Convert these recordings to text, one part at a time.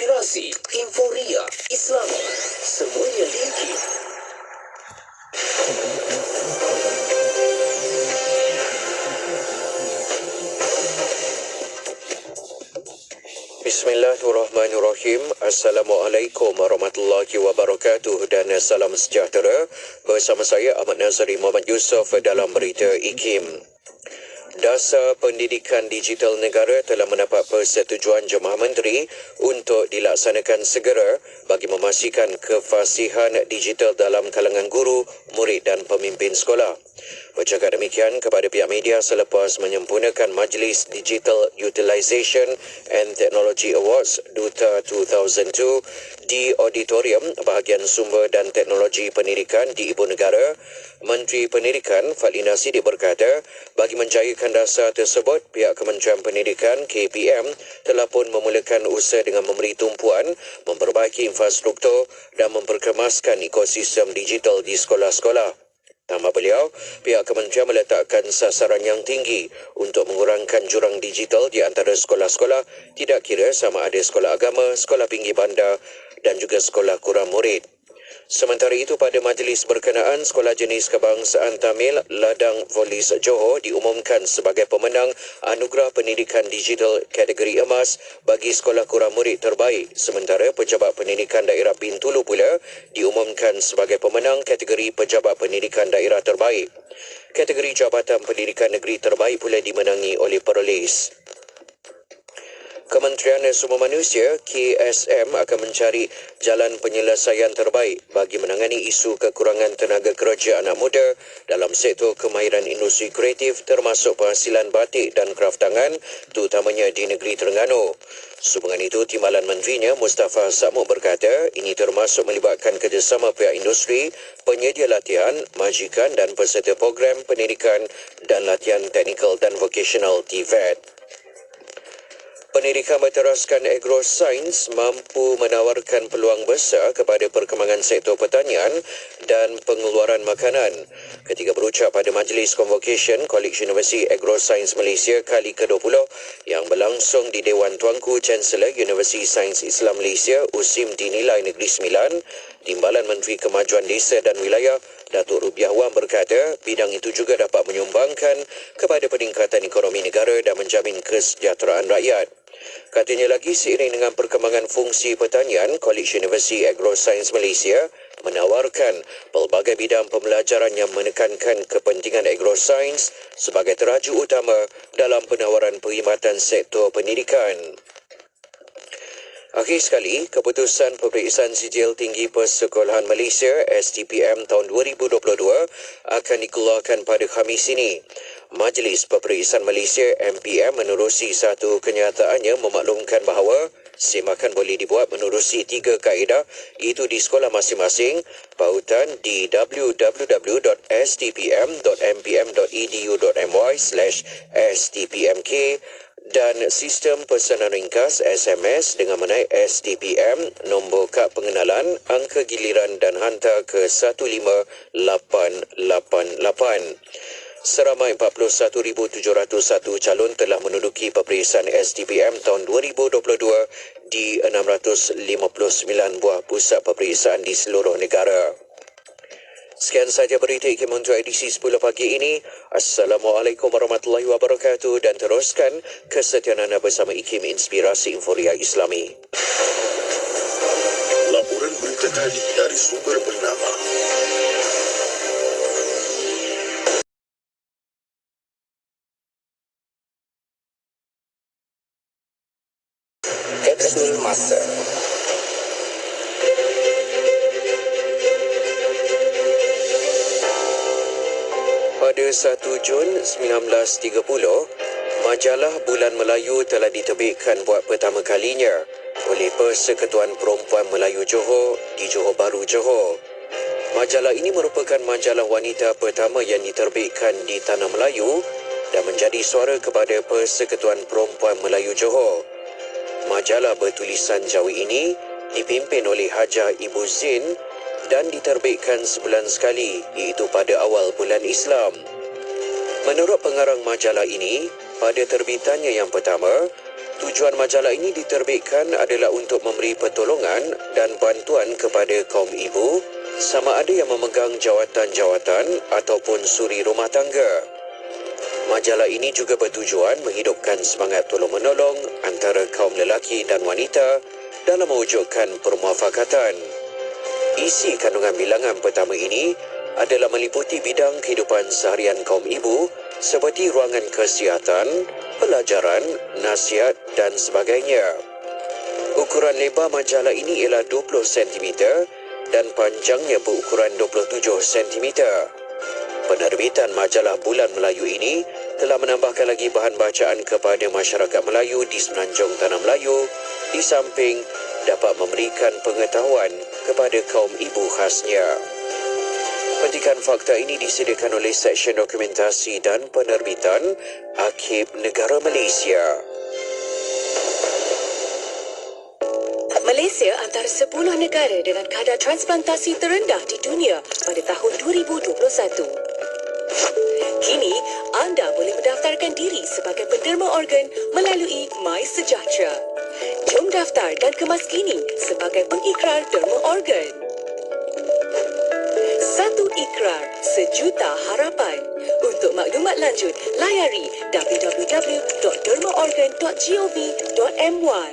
inspirasi, inforia, Islami, semuanya linkit. Bismillahirrahmanirrahim. Assalamualaikum warahmatullahi wabarakatuh dan salam sejahtera. Bersama saya Ahmad Nazari Muhammad Yusof dalam berita IKIM. Dasar Pendidikan Digital Negara telah mendapat persetujuan Jemaah Menteri untuk dilaksanakan segera bagi memastikan kefasihan digital dalam kalangan guru, murid dan pemimpin sekolah. Bercakap demikian kepada pihak media selepas menyempurnakan Majlis Digital Utilisation and Technology Awards Duta 2002 di Auditorium Bahagian Sumber dan Teknologi Pendidikan di Ibu Negara, Menteri Pendidikan Fadlina Siddiq berkata, bagi menjayakan dasar tersebut, pihak Kementerian Pendidikan KPM telah pun memulakan usaha dengan memberi tumpuan, memperbaiki infrastruktur dan memperkemaskan ekosistem digital di sekolah-sekolah. Tambah beliau, pihak kementerian meletakkan sasaran yang tinggi untuk mengurangkan jurang digital di antara sekolah-sekolah, tidak kira sama ada sekolah agama, sekolah pinggir bandar dan juga sekolah kurang murid. Sementara itu, pada majlis berkenaan, Sekolah Jenis Kebangsaan Tamil Ladang Volis Johor diumumkan sebagai pemenang Anugerah Pendidikan Digital kategori emas bagi sekolah kurang murid terbaik. Sementara Pejabat Pendidikan Daerah Bintulu pula diumumkan sebagai pemenang kategori Pejabat Pendidikan Daerah terbaik. Kategori Jabatan Pendidikan Negeri terbaik pula dimenangi oleh Perlis. Kementerian Sumber Manusia KSM akan mencari jalan penyelesaian terbaik bagi menangani isu kekurangan tenaga kerja anak muda dalam sektor kemahiran industri kreatif termasuk penghasilan batik dan kraf tangan, terutamanya di negeri Terengganu. Sehubungan itu, Timbalan Menterinya Mustafa Sakmuk berkata, ini termasuk melibatkan kerjasama pihak industri, penyedia latihan, majikan dan peserta program pendidikan dan latihan teknikal dan vocational TVET. Pendidikan berteraskan agrosains mampu menawarkan peluang besar kepada perkembangan sektor pertanian dan pengeluaran makanan. Ketika berucap pada Majlis Convocation College University Agrosains Malaysia kali ke-20 yang berlangsung di Dewan Tuanku Chancellor Universiti Sains Islam Malaysia USIM di Nilai Negeri Sembilan, Timbalan Menteri Kemajuan Desa dan Wilayah Datuk Rubiah Wan berkata, bidang itu juga dapat menyumbangkan kepada peningkatan ekonomi negara dan menjamin kesejahteraan rakyat. Katanya lagi, seiring dengan perkembangan fungsi pertanian, College University Agrosains Malaysia menawarkan pelbagai bidang pembelajaran yang menekankan kepentingan agrosains sebagai teraju utama dalam penawaran perkhidmatan sektor pendidikan. Akhir sekali, keputusan peperiksaan sijil tinggi Persekolahan Malaysia STPM tahun 2022 akan dikeluarkan pada Khamis ini. Majlis Peperiksaan Malaysia MPM menerusi satu kenyataannya memaklumkan bahawa semakan boleh dibuat menerusi 3 kaedah, iaitu di sekolah masing-masing, pautan di www.stpm.mpm.edu.my/stpmk dan sistem pesanan ringkas SMS dengan menaik STPM, nombor kad pengenalan, angka giliran dan hantar ke 15888. Seramai 41,701 calon telah menduduki peperiksaan STPM tahun 2022 di 659 buah pusat peperiksaan di seluruh negara. Sekian sahaja berita IKIM untuk edisi 10 pagi ini. Assalamualaikum warahmatullahi wabarakatuh dan teruskan kesetiaan anda bersama IKIM Inspirasi Inforia Islami. Laporan berita tadi dari sumber bernama Kapsul Masa. Pada 1 Jun 1930, majalah Bulan Melayu telah diterbitkan buat pertama kalinya oleh Persekutuan Perempuan Melayu Johor di Johor Bahru, Johor. Majalah ini merupakan majalah wanita pertama yang diterbitkan di Tanah Melayu dan menjadi suara kepada Persekutuan Perempuan Melayu Johor. Majalah bertulisan Jawi ini dipimpin oleh Hajah Ibu Zin dan diterbitkan sebulan sekali, iaitu pada awal bulan Islam. Menurut pengarang majalah ini, pada terbitannya yang pertama, Tujuan majalah ini diterbitkan adalah untuk memberi pertolongan dan bantuan kepada kaum ibu, sama ada yang memegang jawatan-jawatan ataupun suri rumah tangga. Majalah ini juga bertujuan menghidupkan semangat tolong-menolong antara kaum lelaki dan wanita dalam mewujudkan permuafakatan. Isi kandungan bilangan pertama ini adalah meliputi bidang kehidupan seharian kaum ibu seperti ruangan kesihatan, pelajaran, nasihat dan sebagainya. Ukuran lebar majalah ini ialah 20 cm dan panjangnya berukuran 27 cm. Penerbitan majalah Bulan Melayu ini telah menambahkan lagi bahan bacaan kepada masyarakat Melayu di Semenanjung Tanah Melayu, di samping dapat memberikan pengetahuan kepada kaum ibu khasnya. Petikan fakta ini disediakan oleh Seksyen Dokumentasi dan Penerbitan Arkib Negara Malaysia. Malaysia antara 10 negara dengan kadar transplantasi terendah di dunia pada tahun 2021. Kini, anda boleh mendaftarkan diri sebagai penderma organ melalui MySejahtera. Jom daftar dan kemas kini sebagai pengikrar derma organ. Satu ikrar, sejuta harapan. Untuk maklumat lanjut, layari www.dermaorgan.gov.my.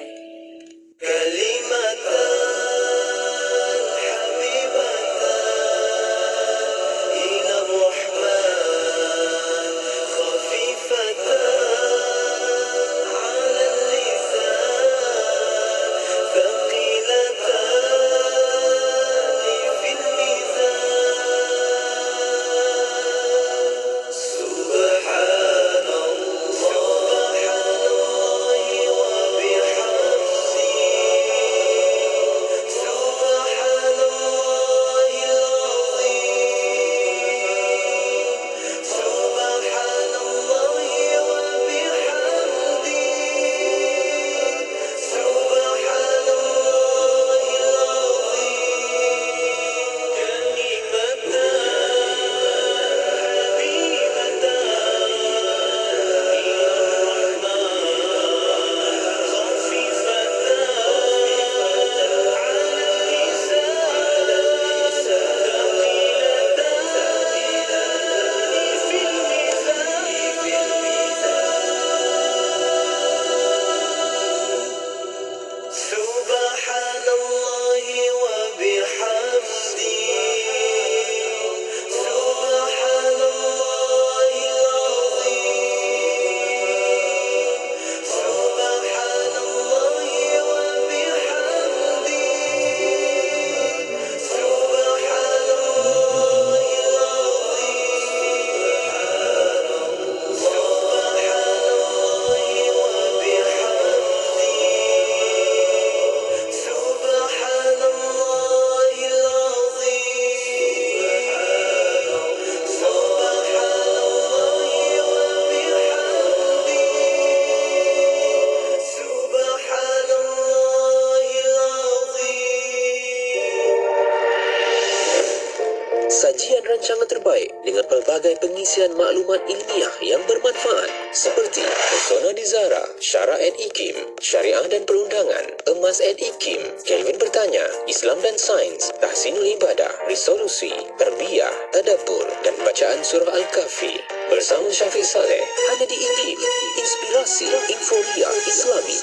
Sajian rancangan terbaik dengan pelbagai pengisian maklumat ilmiah yang bermanfaat seperti Pesona di Zara, Syara & Ikim, Syariah dan Perundangan, Emas & Ikim, Kelvin Bertanya, Islam dan Sains, Tahsinul Ibadah, Resolusi, Tarbiyah, Tadabbur dan Bacaan Surah Al-Kahfi. Bersama Syafiq Saleh, hanya di Ikim, Inspirasi Inforia Islami.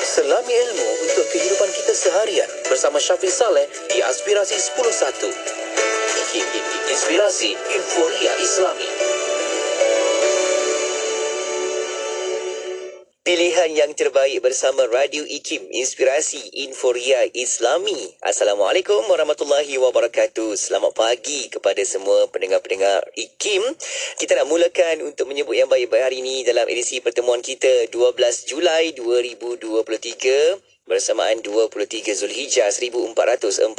Selami ilmu untuk kehidupan kita seharian bersama Syafiq Saleh di Aspirasi 10.1. Inspirasi Inforia Islami. Pilihan yang terbaik bersama Radio IKIM, Inspirasi Inforia Islami. Assalamualaikum warahmatullahi wabarakatuh. Selamat pagi kepada semua pendengar-pendengar IKIM. Kita nak mulakan untuk menyebut yang baik-baik hari ini dalam edisi pertemuan kita 12 Julai 2023. bersamaan 23 Zulhijjah 1444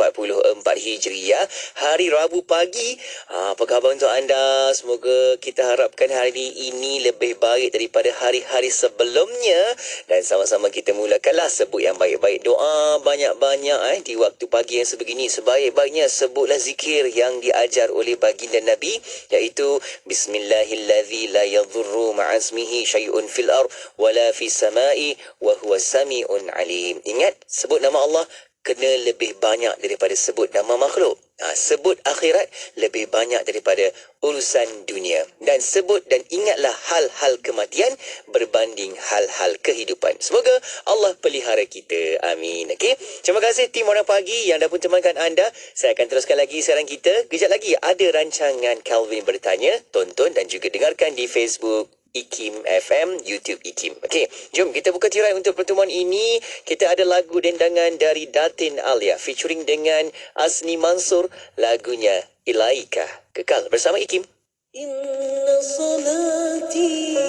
Hijriah, hari Rabu pagi. Apa khabar untuk anda? Semoga kita harapkan hari ini lebih baik daripada hari-hari sebelumnya, dan sama-sama kita mulakanlah sebut yang baik-baik, doa banyak-banyak di waktu pagi yang sebegini. Sebaik-baiknya sebutlah zikir yang diajar oleh baginda Nabi, iaitu Bismillahilladzi la yadhurru ma'asmihi syai'un fil ard wala fis sama'i wa huwa sami'un alim. Ingat, sebut nama Allah kena lebih banyak daripada sebut nama makhluk. Sebut akhirat lebih banyak daripada urusan dunia. Dan sebut dan ingatlah hal-hal kematian berbanding hal-hal kehidupan. Semoga Allah pelihara kita. Amin. Okey. Terima kasih tim Warna Pagi yang dah pun temankan anda. Saya akan teruskan lagi siaran kita. Kejap lagi ada rancangan Calvin Bertanya. Tonton dan juga dengarkan di Facebook IKIM FM, YouTube IKIM. Okey, jom kita buka tirai untuk pertemuan ini. Kita ada lagu dendangan dari Datin Alia featuring dengan Asni Mansur, lagunya Ilaika. Kekal bersama IKIM. Inna salati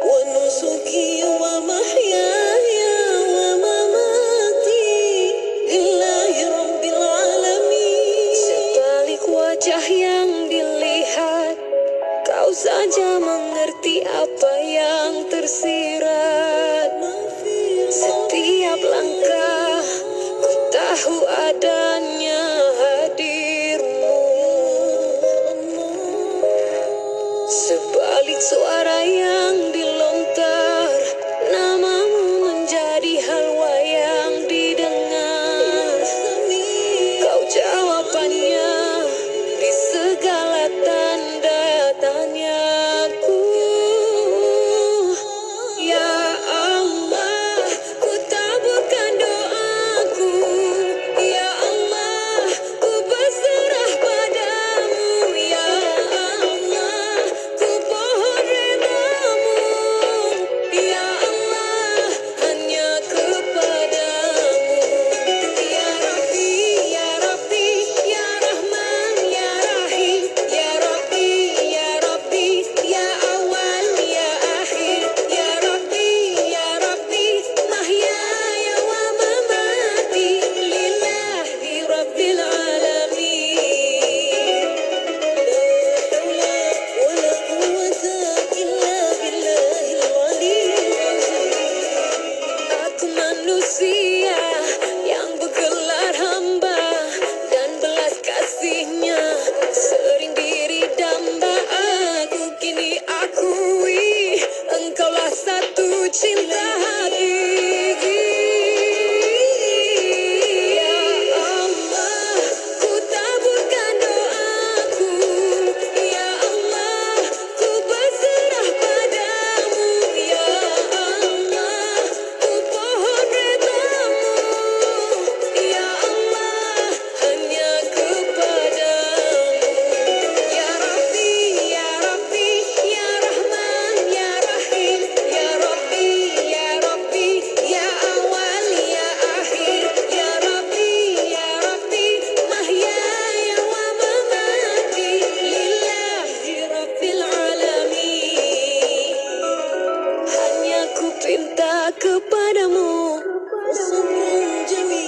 wa nusuki wa mahyaya wa mamati lillahi rabbil alamin. Sebalik wajah yang dilihat, kau saja mengerti apa yang tersirat. Setiap langkah ku tahu adanya hadirmu. Sebalik suara yang dilontar, namamu menjadi halwa yang didengar. Kau jawabannya di segala tanda tanyaku. Ya Allah, ku taburkan doaku. Ya Allah, ku berserah padamu. Ya Allah, ku pohon redamu. Ya Allah, hanya kepadamu. Ya Rabbi, Ya Rabbi, Ya Rahman, Ya Rahim. Ya Rabbi, Ya Rabbi, Ya Awal, Ya Akhir. Ya Rabbi, Ya Rabbi, mahyaya wa mamati lillahi rabbil alamin. La hawla wa la quwwata illa billahil aliyyil azim. Aku manusia yang bergelar hamba, dan belas kasihnya sering diri damba. Aku kini akui, engkaulah satu cinta hakiki. Ya Allah, ku taburkan doaku. Ya Allah, ku berserah padamu. Ya Allah, ku pohon redamu. Ya Allah, hanya kepadamu. Ya Rabbi, Ya Rabbi, Ya Rahman, Ya Rahim. Ya Rabbi, Ya Rabbi, Ya Awal, Ya Akhir. Ya Rabbi, Ya Rabbi, mahyaya wa mamati lillahi rabbil alamin. Hanya ku pinta kepadamu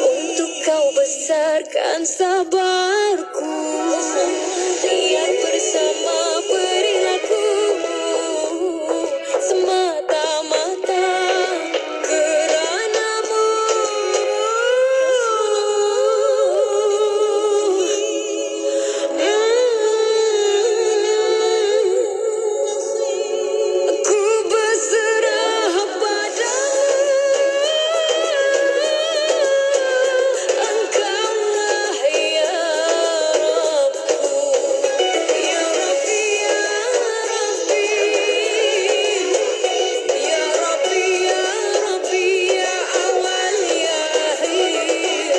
untuk kau besarkan sabarku. Lihat bersama perilakumu semata-mata keranamu. Ku berserah padamu. Engkaulah ya Rabbku. Ya Rabbi, Ya Rabbi. Ya Rabbi, Ya Rabbi, Ya Awal, Ya Akhir.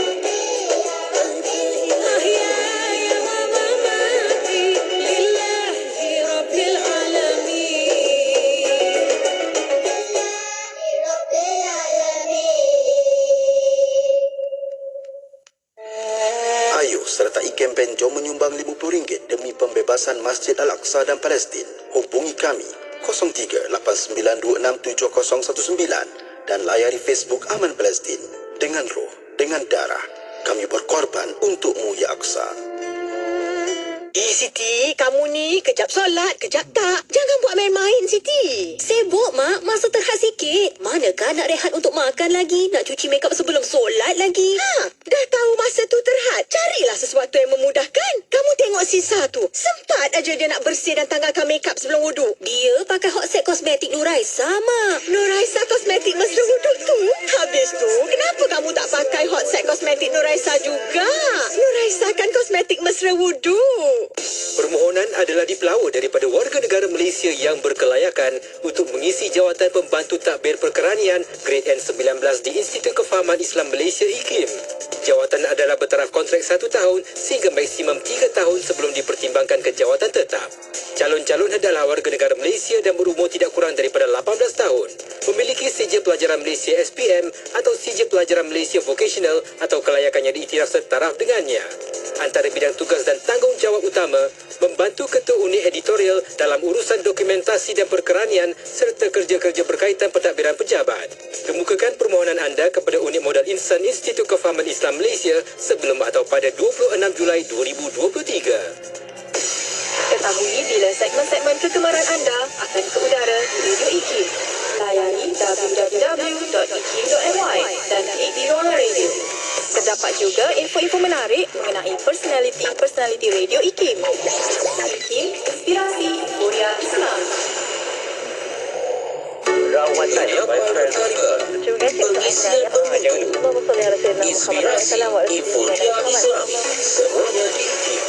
Mahyaya wa mamati lillahi rabbil alamin. Ayo sertai kempen Jom menyumbang RM50 demi pembebasan Masjid Al-Aqsa dan Palestin. Hubungi kami 03-8926-7019 dan layari Facebook Aman Palestin. dengan roh, dengan darah. Kami berkorban untukmu, Ya Aqsa. Siti, kamu ni kejap solat, kejap tak. Jangan buat main-main, Siti. Sibuk, Mak. Masa terhad sikit. Manakah nak rehat untuk makan lagi? Nak cuci makeup sebelum solat lagi? Dah tahu masa tu terhad. Carilah sesuatu yang memudahkan. Kamu tengok sisa tu. Sempat aja dia nak bersih dan tanggalkan makeup sebelum wuduk. Dia pakai hot set kosmetik Nuraisa, Mak. Nuraisa kosmetik mesra wuduk tu. Habis tu, kenapa kamu tak pakai hot set kosmetik Nuraisa juga? Nuraisa kan kosmetik mesra wuduk. Permohonan adalah dipelawa daripada warga negara Malaysia yang berkelayakan untuk mengisi jawatan pembantu tadbir perkeranian Grade N19 di Institut Kefahaman Islam Malaysia IKIM. Jawatan adalah bertaraf kontrak 1 tahun sehingga maksimum 3 tahun sebelum dipertimbangkan ke jawatan tetap. Calon-calon adalah warga negara Malaysia dan berumur tidak kurang daripada 18 tahun. Memiliki sijil pelajaran Malaysia SPM atau sijil pelajaran Malaysia Vocational atau kelayakan yang diiktiraf setaraf dengannya. Antara bidang tugas dan tanggungjawab utama, membantu ketua unit editorial dalam urusan dokumentasi dan perkeranian serta kerja-kerja berkaitan pentadbiran pejabat. Kemukakan permohonan anda kepada unit modal insan Institut Kefahaman Islam Malaysia sebelum atau pada 26 Julai 2023. Ketahui bila segmen-segmen kegemaran anda akan ke udara di Radio IKIM. Layari www.ikim.my dan klik di ruangan radio. Terdapat juga info-info menarik mengenai personaliti Radio IKIM. IKIM, inspirasi Korea Islam. Rawatan yang berharga, pengisian pembentuk, inspirasi Inforia Islam, semuanya di IKIM.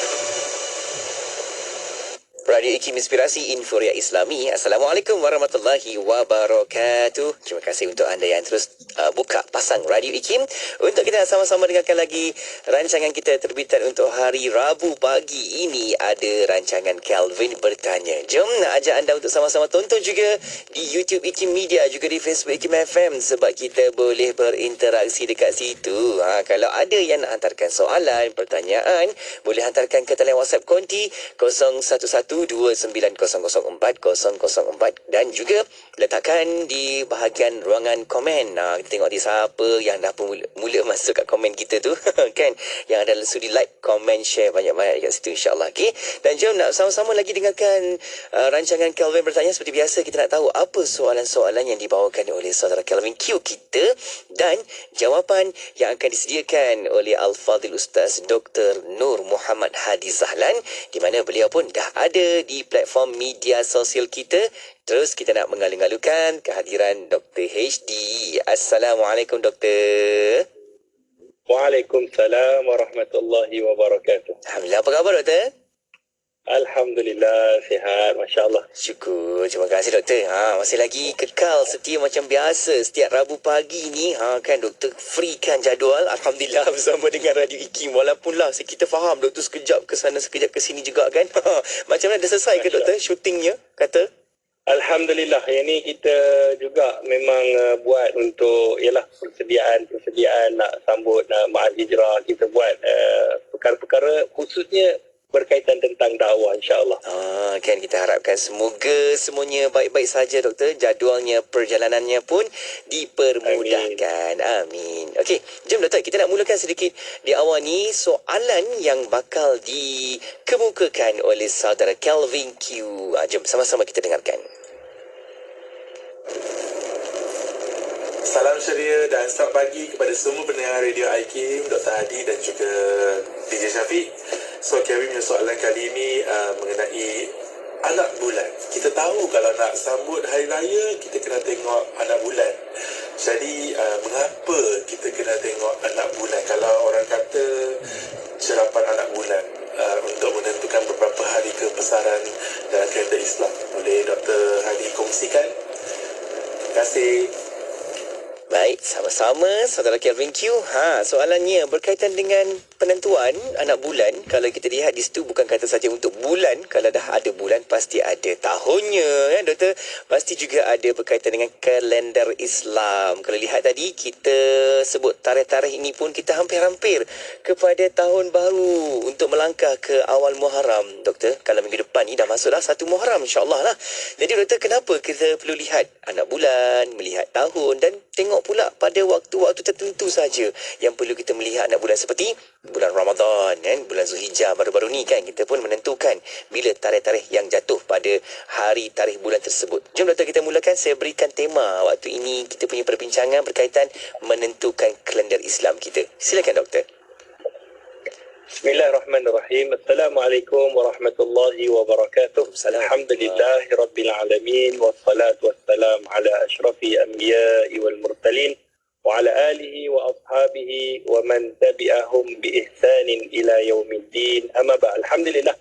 Radio IKIM Inspirasi Inforia Islami. Assalamualaikum warahmatullahi wabarakatuh. Terima kasih untuk anda yang terus buka pasang Radio IKIM untuk kita sama-sama dengarkan lagi rancangan kita terbitan untuk hari Rabu pagi ini. Ada rancangan Kelvin Bertanya. Jom nak ajak anda untuk sama-sama tonton juga di YouTube IKIM Media, juga di Facebook IKIM FM, sebab kita boleh berinteraksi dekat situ. Kalau ada yang nak hantarkan soalan, pertanyaan, boleh hantarkan ke talian WhatsApp konti 0112900404 dan juga letakkan di bahagian ruangan komen. Kita tengok di siapa yang dah pun mula masuk kat komen kita tu kan, yang ada sudi like, komen, share banyak-banyak kat situ, insyaAllah. Okay? Dan jom nak sama-sama lagi dengarkan rancangan Kelvin Bertanya. Seperti biasa, kita nak tahu apa soalan-soalan yang dibawakan oleh saudara Kelvin Q kita dan jawapan yang akan disediakan oleh Al-Fadhil Ustaz Dr. Nur Muhammad Hadi Zahlan, di mana beliau pun dah ada di platform media sosial kita. Terus kita nak mengalu-alukan kehadiran Dr. HD. Assalamualaikum Doktor. Waalaikumsalam warahmatullahi wabarakatuh. Alhamdulillah, apa khabar Doktor? Alhamdulillah, sihat, masya-Allah. Syukur, terima kasih Doktor. Masih lagi kekal setia macam biasa setiap Rabu pagi ni. Kan Doktor freekan jadual, alhamdulillah, bersama dengan Radio IKIM. Walaupun lah kita faham Doktor sekejap ke sana sekejap ke sini juga kan. Macam mana, dah selesai ke Doktor syutingnya kata? Alhamdulillah, yang ni kita juga memang buat untuk ialah persediaan nak sambut Ma'al Hijrah. Kita buat perkara-perkara khususnya berkaitan tentang dakwah, insya-Allah. Kan kita harapkan semoga semuanya baik-baik saja Doktor. Jadualnya, perjalanannya pun dipermudahkan. Amin. Okey, jom Doktor, kita nak mulakan sedikit di awal ni soalan yang bakal dikemukakan oleh saudara Kelvin Q. Jom sama-sama kita dengarkan. Salam Syariah dan selamat pagi kepada semua pendengar Radio IKIM, Dr. Hadi dan juga DJ Syafiq. So, Kevin punya soalan kali ini mengenai anak bulan. Kita tahu kalau nak sambut Hari Raya, kita kena tengok anak bulan. Jadi, mengapa kita kena tengok anak bulan? Kalau orang kata serapan anak bulan untuk menentukan beberapa hari kebesaran dalam kalender Islam. Boleh Dr. Hadi kongsikan? Terima kasih. Baik, sama-sama saudara Kelvin Q. Soalannya berkaitan dengan penentuan anak bulan. Kalau kita lihat di situ, bukan kata saja untuk bulan. Kalau dah ada bulan, pasti ada tahunnya, kan Doktor? Pasti juga ada berkaitan dengan kalender Islam. Kalau lihat tadi, kita sebut tarikh-tarikh ini pun kita hampir-hampir kepada tahun baru untuk melangkah ke awal Muharram, Doktor. Kalau minggu depan ni dah masuklah 1 Muharram, insyaAllah lah. Jadi Doktor, kenapa kita perlu lihat anak bulan, melihat tahun dan tengok pula pada waktu-waktu tertentu saja yang perlu kita melihat anak bulan, seperti bulan Ramadan kan, bulan Zulhijjah baru-baru ni kan, kita pun menentukan bila tarikh-tarikh yang jatuh pada hari tarikh bulan tersebut. Jom doktor kita mulakan. Saya berikan tema waktu ini kita punya perbincangan berkaitan menentukan kalender Islam kita. Silakan doktor. Bismillahirrahmanirrahim. Assalamualaikum warahmatullahi wabarakatuh. Alhamdulillahi rabbil alamin, wassalatu wassalam ala asyrafil anbiya'i wal mursalin wa ala alihi wa ashabihi wa man tabi'ahum bi ihsanin ila yaumiddin. Amma ba. Alhamdulillah.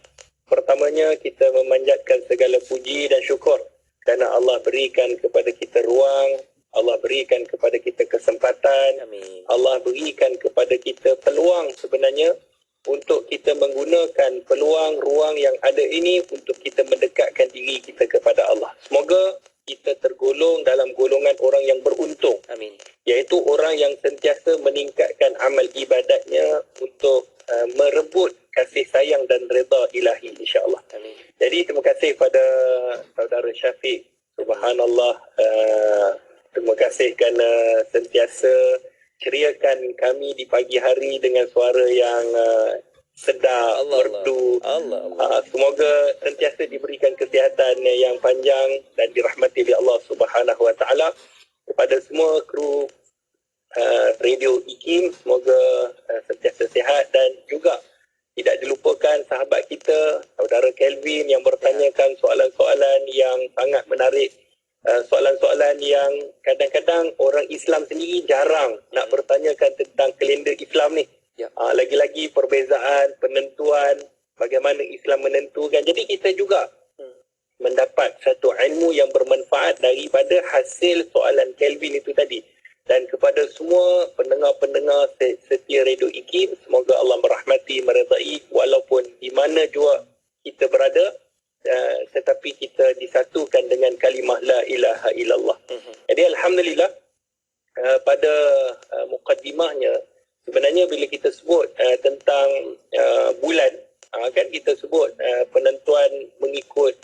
Pertamanya kita memanjatkan segala puji dan syukur kerana Allah berikan kepada kita ruang, Allah berikan kepada kita kesempatan, Amin. Allah berikan kepada kita peluang sebenarnya untuk kita menggunakan peluang ruang yang ada ini untuk kita mendekatkan diri kita kepada Allah. Semoga kita tergolong dalam golongan orang yang beruntung, Amin. iaitu orang yang sentiasa meningkatkan amal ibadatnya untuk merebut kasih sayang dan redha ilahi, insya-Allah. Amin. Jadi terima kasih pada saudara Syafiq. Subhanallah, terima kasih kerana sentiasa ceriakan kami di pagi hari dengan suara yang sedap, merdu. Semoga sentiasa diberikan kesihatan yang panjang dan dirahmati oleh Allah Subhanahu Wa Taala. Kepada semua kru Radio IKIM, semoga sentiasa sihat, dan juga tidak dilupakan sahabat kita, saudara Kelvin yang bertanyakan soalan-soalan yang sangat menarik. Soalan-soalan yang kadang-kadang orang Islam sendiri jarang nak bertanyakan tentang kalender Islam ni. Lagi-lagi perbezaan, penentuan, bagaimana Islam menentukan. Jadi kita juga mendapat satu ilmu yang bermanfaat daripada hasil soalan Kelvin itu tadi. Dan kepada semua pendengar-pendengar setia Radio IKIM, semoga Allah merahmati, meredai walaupun di mana jua kita berada, tetapi kita disatukan dengan kalimah la ilaha illallah. Jadi alhamdulillah, pada mukaddimahnya sebenarnya bila kita sebut tentang bulan, kan kita sebut penentuan mengikut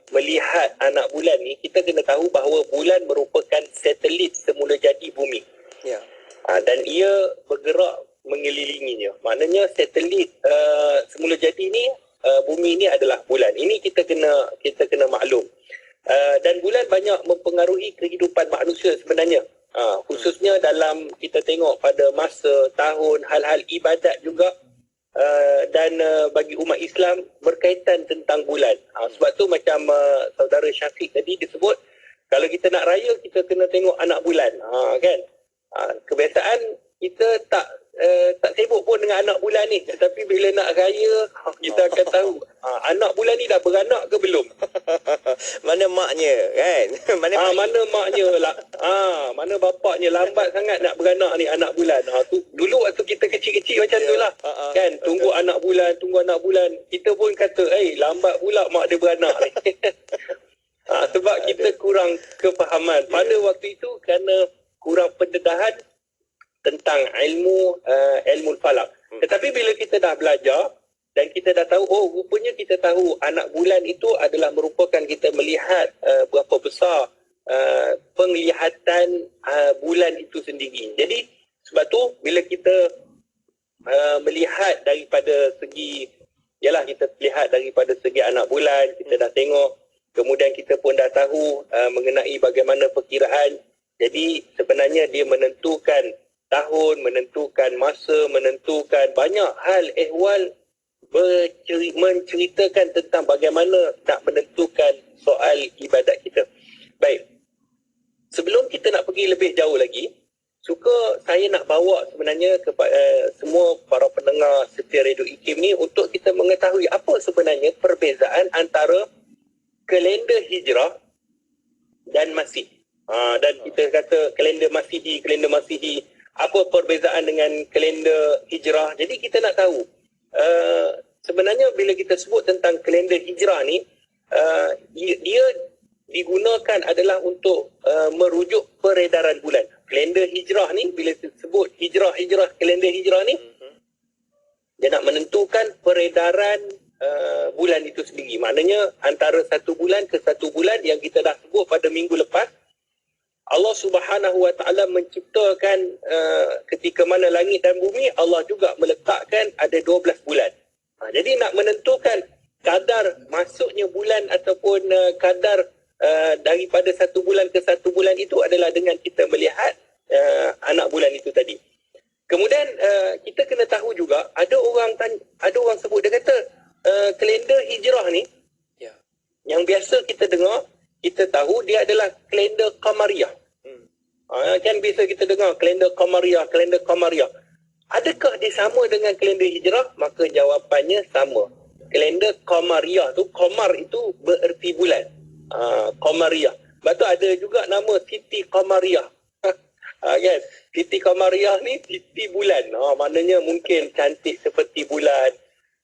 melihat anak bulan ni, kita kena tahu bahawa bulan merupakan satelit semula jadi bumi. Ya. Dan ia bergerak mengelilinginya. Maknanya satelit semula jadi ni, bumi ni adalah bulan. Ini kita kena maklum. Dan bulan banyak mempengaruhi kehidupan manusia sebenarnya. Khususnya dalam kita tengok pada masa, tahun, hal-hal ibadat juga. Dan bagi umat Islam berkaitan tentang bulan. Sebab tu macam saudara Syafiq tadi disebut, kalau kita nak raya kita kena tengok anak bulan. Kan? Kebiasaan kita tak sibuk pun dengan anak bulan ni, tetapi bila nak raya kita akan tahu anak bulan ni dah beranak ke belum. Mana maknya kan? Mana maknya lah. Mana bapaknya lambat sangat nak beranak ni anak bulan. Tu dulu waktu kita kecil-kecil macam tu lah. Kan, tunggu anak bulan. Kita pun kata, lambat pula mak dia beranak ni. Sebab kita kurang kefahaman. Pada waktu itu kerana kurang pendedahan tentang ilmu falak. Tetapi bila kita dah belajar dan kita dah tahu, rupanya kita tahu anak bulan itu adalah merupakan kita melihat berapa besar penglihatan bulan itu sendiri. Jadi sebab tu bila kita melihat daripada segi, kita lihat daripada segi anak bulan, kita dah tengok, kemudian kita pun dah tahu mengenai bagaimana perkiraan. Jadi sebenarnya dia menentukan tahun, menentukan masa, menentukan banyak hal ehwal, menceritakan tentang bagaimana nak menentukan soal ibadat kita. Baik, sebelum kita nak pergi lebih jauh lagi, saya nak bawa sebenarnya kepada semua para pendengar setia Radio IKIM ni untuk kita mengetahui apa sebenarnya perbezaan antara kalender hijrah dan masih. Dan kita kata kalender Masihi, apa perbezaan dengan kalender hijrah. Jadi kita nak tahu sebenarnya bila kita sebut tentang kalender hijrah ni, dia digunakan adalah untuk merujuk peredaran bulan. Kalender hijrah ni, bila disebut hijrah kalender hijrah ni, dia nak menentukan peredaran bulan itu sendiri. Maknanya antara satu bulan ke satu bulan yang kita dah sebut pada minggu lepas, Allah Subhanahu Wa Taala menciptakan ketika mana langit dan bumi, Allah juga meletakkan ada 12 bulan. Jadi nak menentukan kadar masuknya bulan ataupun kadar daripada satu bulan ke satu bulan itu adalah dengan kita melihat anak bulan itu tadi. Kemudian kita kena tahu juga ada orang sebut, dia kata kalender hijrah ni yang biasa kita dengar, kita tahu dia adalah kalender Qamariyah. Kan biasa kita dengar kalender Qamariyah. Adakah dia sama dengan kalender hijrah? Maka jawapannya sama. Kalender Qamariyah tu, Qamar itu bererti bulan. Qamariyah. Lepas tu ada juga nama Siti Qamariyah. Kan? Siti Qamariyah ni Siti bulan. Maknanya mungkin cantik seperti bulan.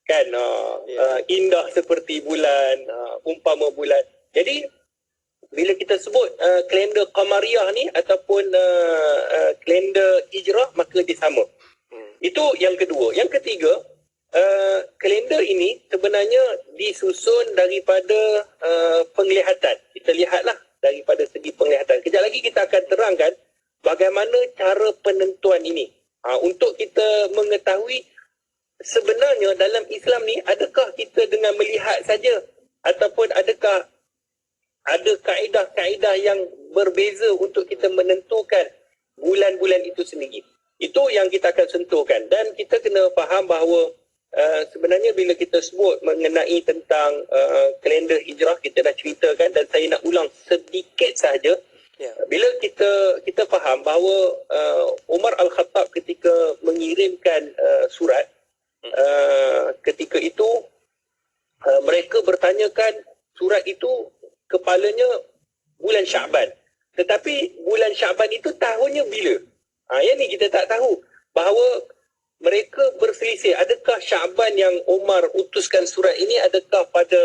Kan? Indah seperti bulan. Umpama bulan. Jadi bila kita sebut kalender Qamariyah ni ataupun kalender hijrah, maka dia sama. Itu yang kedua. Yang ketiga, kalender ini sebenarnya disusun daripada penglihatan. Kita lihatlah daripada segi penglihatan. Kejap lagi kita akan terangkan bagaimana cara penentuan ini. Untuk kita mengetahui sebenarnya dalam Islam ni, adakah kita dengan melihat saja ataupun adakah ada kaedah-kaedah yang berbeza untuk kita menentukan bulan-bulan itu sendiri. Itu yang kita akan sentuhkan. Dan kita kena faham bahawa sebenarnya bila kita sebut mengenai tentang kalender hijrah, kita dah ceritakan dan saya nak ulang sedikit sahaja. Bila kita faham bahawa Umar Al-Khattab ketika mengirimkan surat, ketika itu mereka bertanyakan surat itu kepalanya bulan Syaban. Tetapi bulan Syaban itu tahunnya bila? Yang ni kita tak tahu. Bahawa mereka berselisih. Adakah Syaban yang Umar utuskan surat ini adakah pada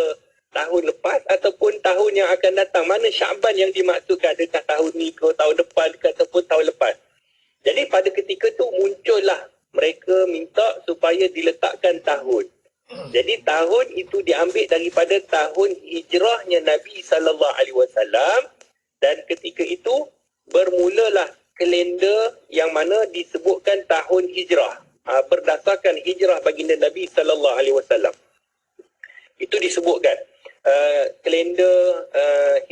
tahun lepas ataupun tahun yang akan datang? Mana Syaban yang dimaksudkan? Adakah tahun ni ke tahun depan ke ataupun tahun lepas? Jadi pada ketika tu muncullah mereka minta supaya diletakkan tahun. Jadi tahun itu diambil daripada tahun hijrahnya Nabi SAW, dan ketika itu bermulalah kalender yang mana disebutkan tahun hijrah berdasarkan hijrah baginda Nabi SAW. Itu disebutkan kalender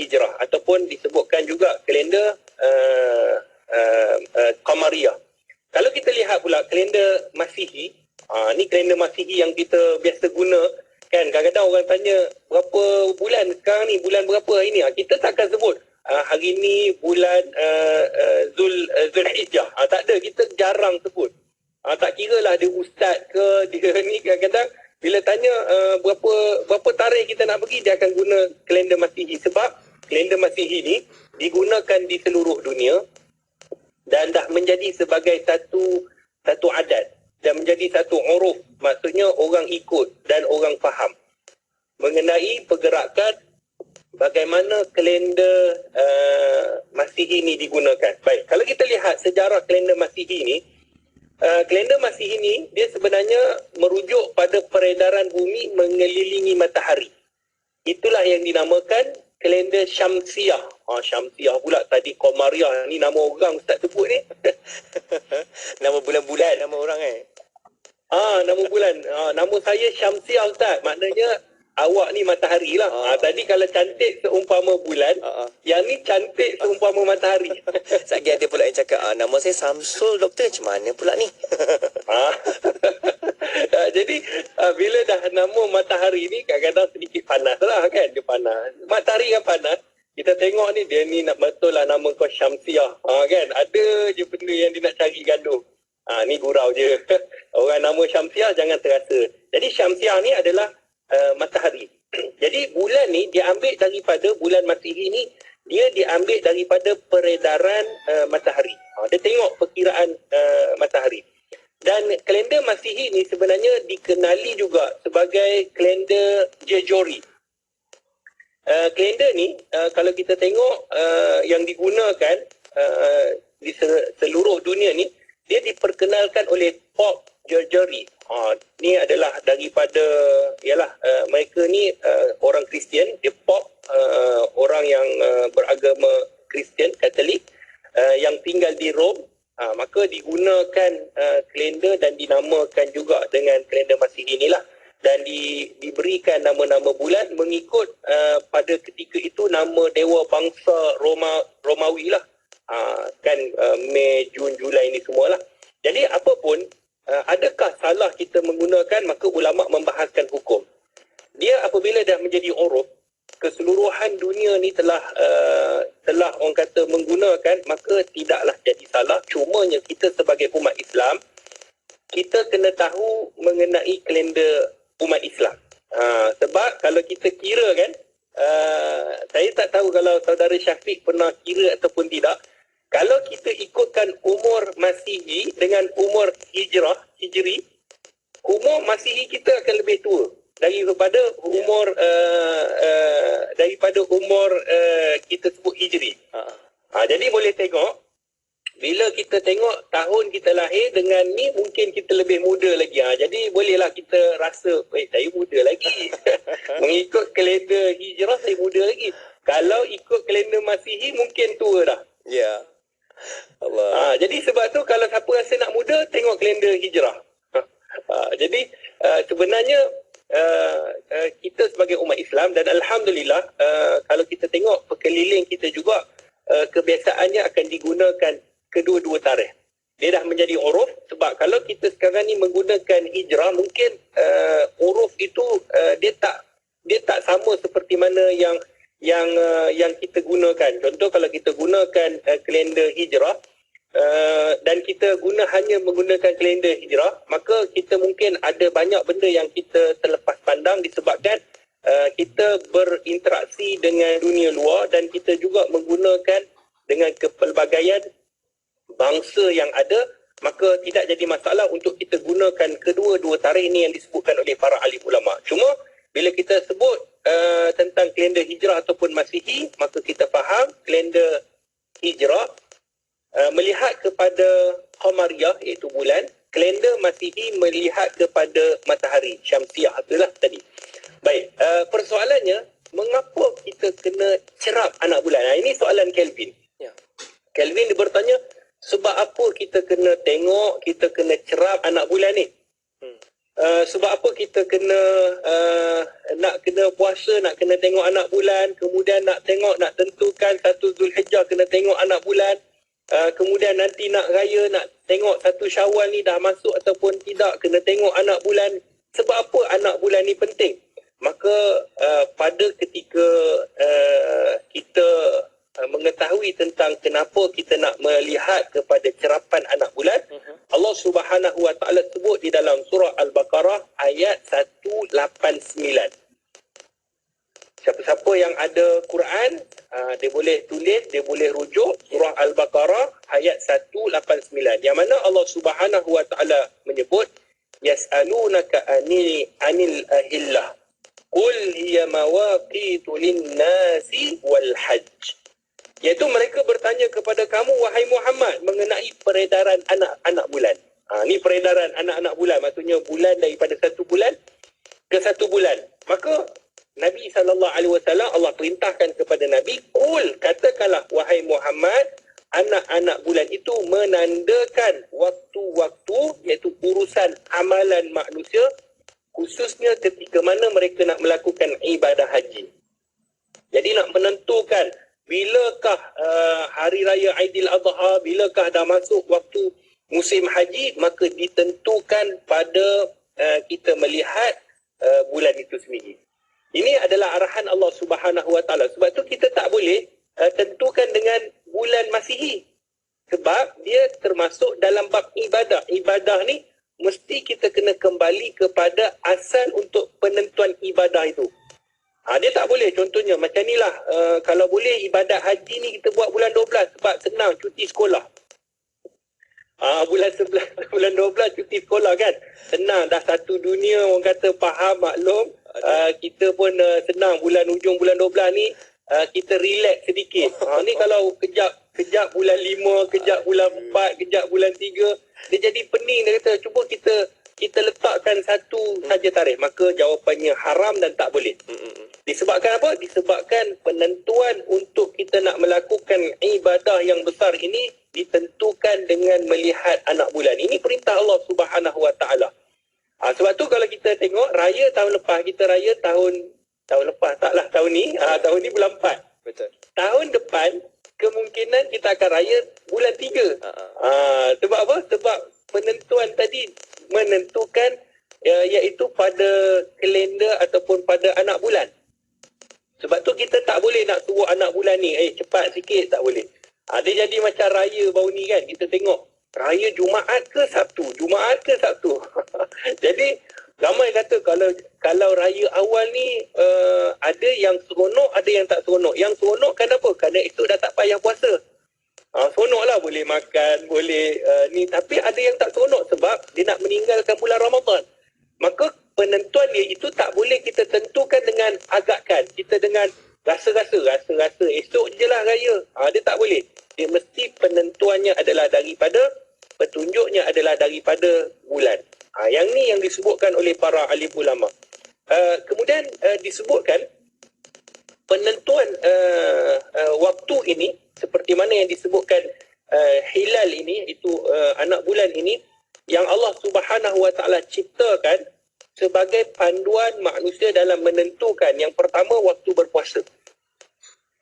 hijrah ataupun disebutkan juga kalender Qamariyah. Kalau kita lihat pula kalender Masihi, ni kalender Masihi yang kita biasa guna kan. Kadang-kadang orang tanya berapa bulan sekarang ni, bulan berapa hari ni, kita takkan sebut hari ni bulan Zulhijjah. Tak ada, kita jarang sebut. Tak kira lah dia ustaz ke dia ni, kadang-kadang bila tanya berapa tarikh kita nak pergi, dia akan guna kalender Masihi. Sebab kalender Masihi ni digunakan di seluruh dunia dan dah menjadi sebagai satu adat dan menjadi satu uruf, maksudnya orang ikut dan orang faham mengenai pergerakan bagaimana kalender Masihi ni digunakan. Baik, kalau kita lihat sejarah kalender Masihi ni, kalender Masihi ni dia sebenarnya merujuk pada peredaran bumi mengelilingi matahari. Itulah yang dinamakan kalender Syamsiah. Syamsiah pula tadi Qamariyah, ni nama orang ustaz sebut ni. Nama bulan-bulan, nama orang Nama bulan. Nama saya Syamsiah ustaz. Maknanya awak ni matahari lah. Tadi kalau cantik seumpama bulan, yang ni cantik seumpama matahari. Sekali ada pula yang cakap, nama saya Samsul doktor, macam mana pula ni? Jadi bila dah nama matahari ni kadang-kadang sedikit panas lah kan. Dia panas. Matahari kan panas. Kita tengok ni, dia ni nak betul lah nama kau Syamsiah. Kan? Ada je benda yang dia nak cari gaduh. Ni gurau je. Orang nama Syamsiah jangan terasa. Jadi Syamsiah ni adalah matahari. Jadi bulan ni diambil daripada bulan Masihi ni, dia diambil daripada peredaran matahari. Dia tengok perkiraan matahari. Dan kalender Masihi ni sebenarnya dikenali juga sebagai kalender Jejori. Kalender ni kalau kita tengok yang digunakan di seluruh dunia ni, dia diperkenalkan oleh Pope Gregory. Ni adalah daripada mereka ni orang Kristian, dia Pope, orang yang beragama Kristian Katolik. menggunakan kalender dan dinamakan juga dengan kalender Masihi inilah, dan diberikan nama-nama bulan mengikut pada ketika itu nama dewa bangsa Romawi lah. Mei, Jun, Julai ini semualah. Jadi apapun, adakah salah kita menggunakan, maka ulama membahaskan hukum. Dia apabila dah menjadi uruf, keseluruhan dunia ni telah orang kata menggunakan, maka tidaklah jadi salah. Cumanya kita sebagai umat Islam, kita kena tahu mengenai kalender umat Islam. Sebab kalau kita kira kan, saya tak tahu kalau saudara Syafiq pernah kira ataupun tidak. Kalau kita ikutkan umur Masihi dengan umur Hijri, umur Masihi kita akan lebih tua daripada umur kita sebut Hijri. Jadi boleh tengok, bila kita tengok tahun kita lahir dengan ni, mungkin kita lebih muda lagi. Jadi bolehlah kita rasa, saya muda lagi. Mengikut kalender Hijrah, saya muda lagi. Kalau ikut kalender Masihi, mungkin tua dah. Ya. Allah. Jadi sebab tu kalau siapa rasa nak muda, tengok kalender Hijrah. Jadi sebenarnya kita sebagai umat Islam, dan Alhamdulillah kalau kita tengok pekeliling kita juga, kebiasaannya akan digunakan kedua-dua tarikh. Dia dah menjadi uruf. Sebab kalau kita sekarang ni menggunakan Hijrah, mungkin uruf itu dia tak sama seperti mana yang kita gunakan. Contoh, kalau kita gunakan kalender Hijrah dan kita hanya menggunakan kalender Hijrah, maka kita mungkin ada banyak benda yang kita terlepas pandang disebabkan kita berinteraksi dengan dunia luar, dan kita juga menggunakan dengan kepelbagaian bangsa yang ada, maka tidak jadi masalah untuk kita gunakan kedua-dua tarikh ini yang disebutkan oleh para alim ulama. Cuma bila kita sebut tentang kalender Hijrah ataupun Masihi, maka kita faham kalender Hijrah melihat kepada Qamariyah, iaitu bulan. Kalender Masihi melihat kepada matahari, Syamsiah, itulah tadi. Baik, persoalannya, mengapa kita kena cerap anak bulan? Ini soalan Kelvin. Ya. Kelvin dia bertanya, sebab apa kita kena tengok, kita kena cerap anak bulan ni? Sebab apa kita nak kena puasa, nak kena tengok anak bulan, kemudian nak tentukan 1 Zulhijjah kena tengok anak bulan, kemudian nanti nak raya, nak tengok 1 Syawal ni dah masuk ataupun tidak, kena tengok anak bulan. Sebab apa anak bulan ni penting? Maka pada ketika kita mengetahui tentang kenapa kita nak melihat kepada cerapan anak bulan, Allah Subhanahu Wa Taala sebut di dalam surah Al-Baqarah ayat 189. Siapa-siapa yang ada Quran, dia boleh tulis, dia boleh rujuk surah Al-Baqarah ayat 189, yang mana Allah Subhanahu Wa Taala menyebut, yas'alunaka anil ahillah qul hiya mawaqitu lin-nasi wal hajj. Iaitu mereka bertanya kepada kamu, wahai Muhammad, mengenai peredaran anak-anak bulan. Ni peredaran anak-anak bulan, maksudnya bulan daripada 1 bulan ke 1 bulan. Maka Nabi SAW, Allah perintahkan kepada Nabi, qul, katakanlah wahai Muhammad, anak-anak bulan itu menandakan waktu-waktu, iaitu urusan amalan manusia, khususnya ketika mana mereka nak melakukan ibadah haji. Jadi nak menentukan bilakah hari raya Aidil Adha, bilakah dah masuk waktu musim haji, maka ditentukan pada kita melihat bulan itu sendiri. Ini adalah arahan Allah Subhanahu Wa Taala. Sebab tu kita tak boleh tentukan dengan bulan Masihi. Sebab dia termasuk dalam bab ibadah. Ibadah ni mesti kita kena kembali kepada asal untuk penentuan ibadah itu. Dia tak boleh, contohnya macam inilah, kalau boleh ibadat haji ni kita buat bulan 12 sebab senang, cuti sekolah. Bulan 11, bulan 12 cuti sekolah kan, senang, dah satu dunia orang kata faham, maklum. Kita pun senang, ujung bulan 12 ni kita relax sedikit. Ni kalau kejap bulan 5, kejap bulan 4, kejap bulan 3, dia jadi pening. Dia kata cuba kita letakkan satu saja tarikh, maka jawapannya haram dan tak boleh. Disebabkan apa? Disebabkan penentuan untuk kita nak melakukan ibadah yang besar ini ditentukan dengan melihat anak bulan. Ini perintah Allah Subhanahu Wa Taala. Sebab tu kalau kita tengok raya tahun lepas, kita raya tahun lepas, taklah tahun ni, tahun ni bulan 4. Betul. Tahun depan kemungkinan kita akan raya bulan 3. Sebab apa? Sebab penentuan tadi menentukan iaitu pada kalender ataupun pada anak bulan. Sebab tu kita tak boleh nak suruh anak bulan ni cepat sikit, tak boleh. Dia jadi macam raya baru ni kan, kita tengok raya Jumaat ke Sabtu, Jumaat ke Sabtu. Jadi ramai kata kalau raya awal ni ada yang seronok, ada yang tak seronok. Yang seronok kenapa? Kerana itu dah tak payah puasa. Seronok lah, boleh makan, boleh ni. Tapi ada yang tak seronok sebab dia nak meninggalkan bulan Ramadan. Maka penentuan dia itu tak boleh kita tentukan dengan agakkan. Kita dengan rasa-rasa esok je lah raya. Dia tak boleh. Dia mesti penentuannya adalah daripada, petunjuknya adalah daripada bulan. Yang ni yang disebutkan oleh para alim ulama. Kemudian disebutkan penentuan waktu ini seperti mana yang disebutkan hilal ini, itu anak bulan ini yang Allah Subhanahu Wa Taala ciptakan sebagai panduan manusia dalam menentukan. Yang pertama, waktu berpuasa.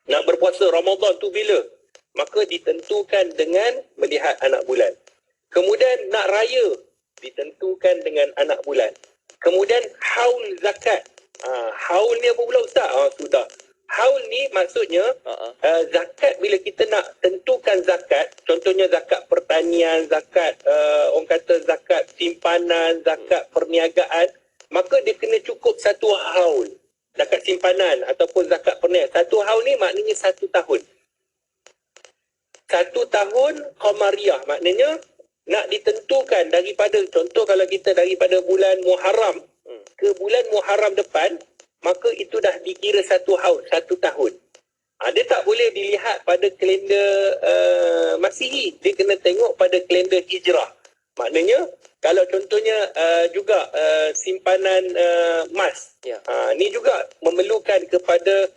Nak berpuasa Ramadan tu bila? Maka ditentukan dengan melihat anak bulan. Kemudian nak raya ditentukan dengan anak bulan. Kemudian haul zakat. Haul ni apa pula Ustaz? Sudah. Haul ni maksudnya zakat, bila kita nak tentukan zakat, contohnya zakat pertanian, zakat orang kata zakat simpanan, zakat perniagaan, maka dia kena cukup satu haul. Zakat simpanan ataupun zakat perniagaan, satu haul ni maknanya 1 tahun. 1 tahun Qamariyah, maknanya nak ditentukan daripada, contoh kalau kita daripada bulan Muharram ke bulan Muharram depan, maka itu dah dikira 1 haul, 1 tahun. Dia tak boleh dilihat pada kalender Masihi. Dia kena tengok pada kalender Hijrah. Maknanya, kalau contohnya juga simpanan emas. Ni juga memerlukan kepada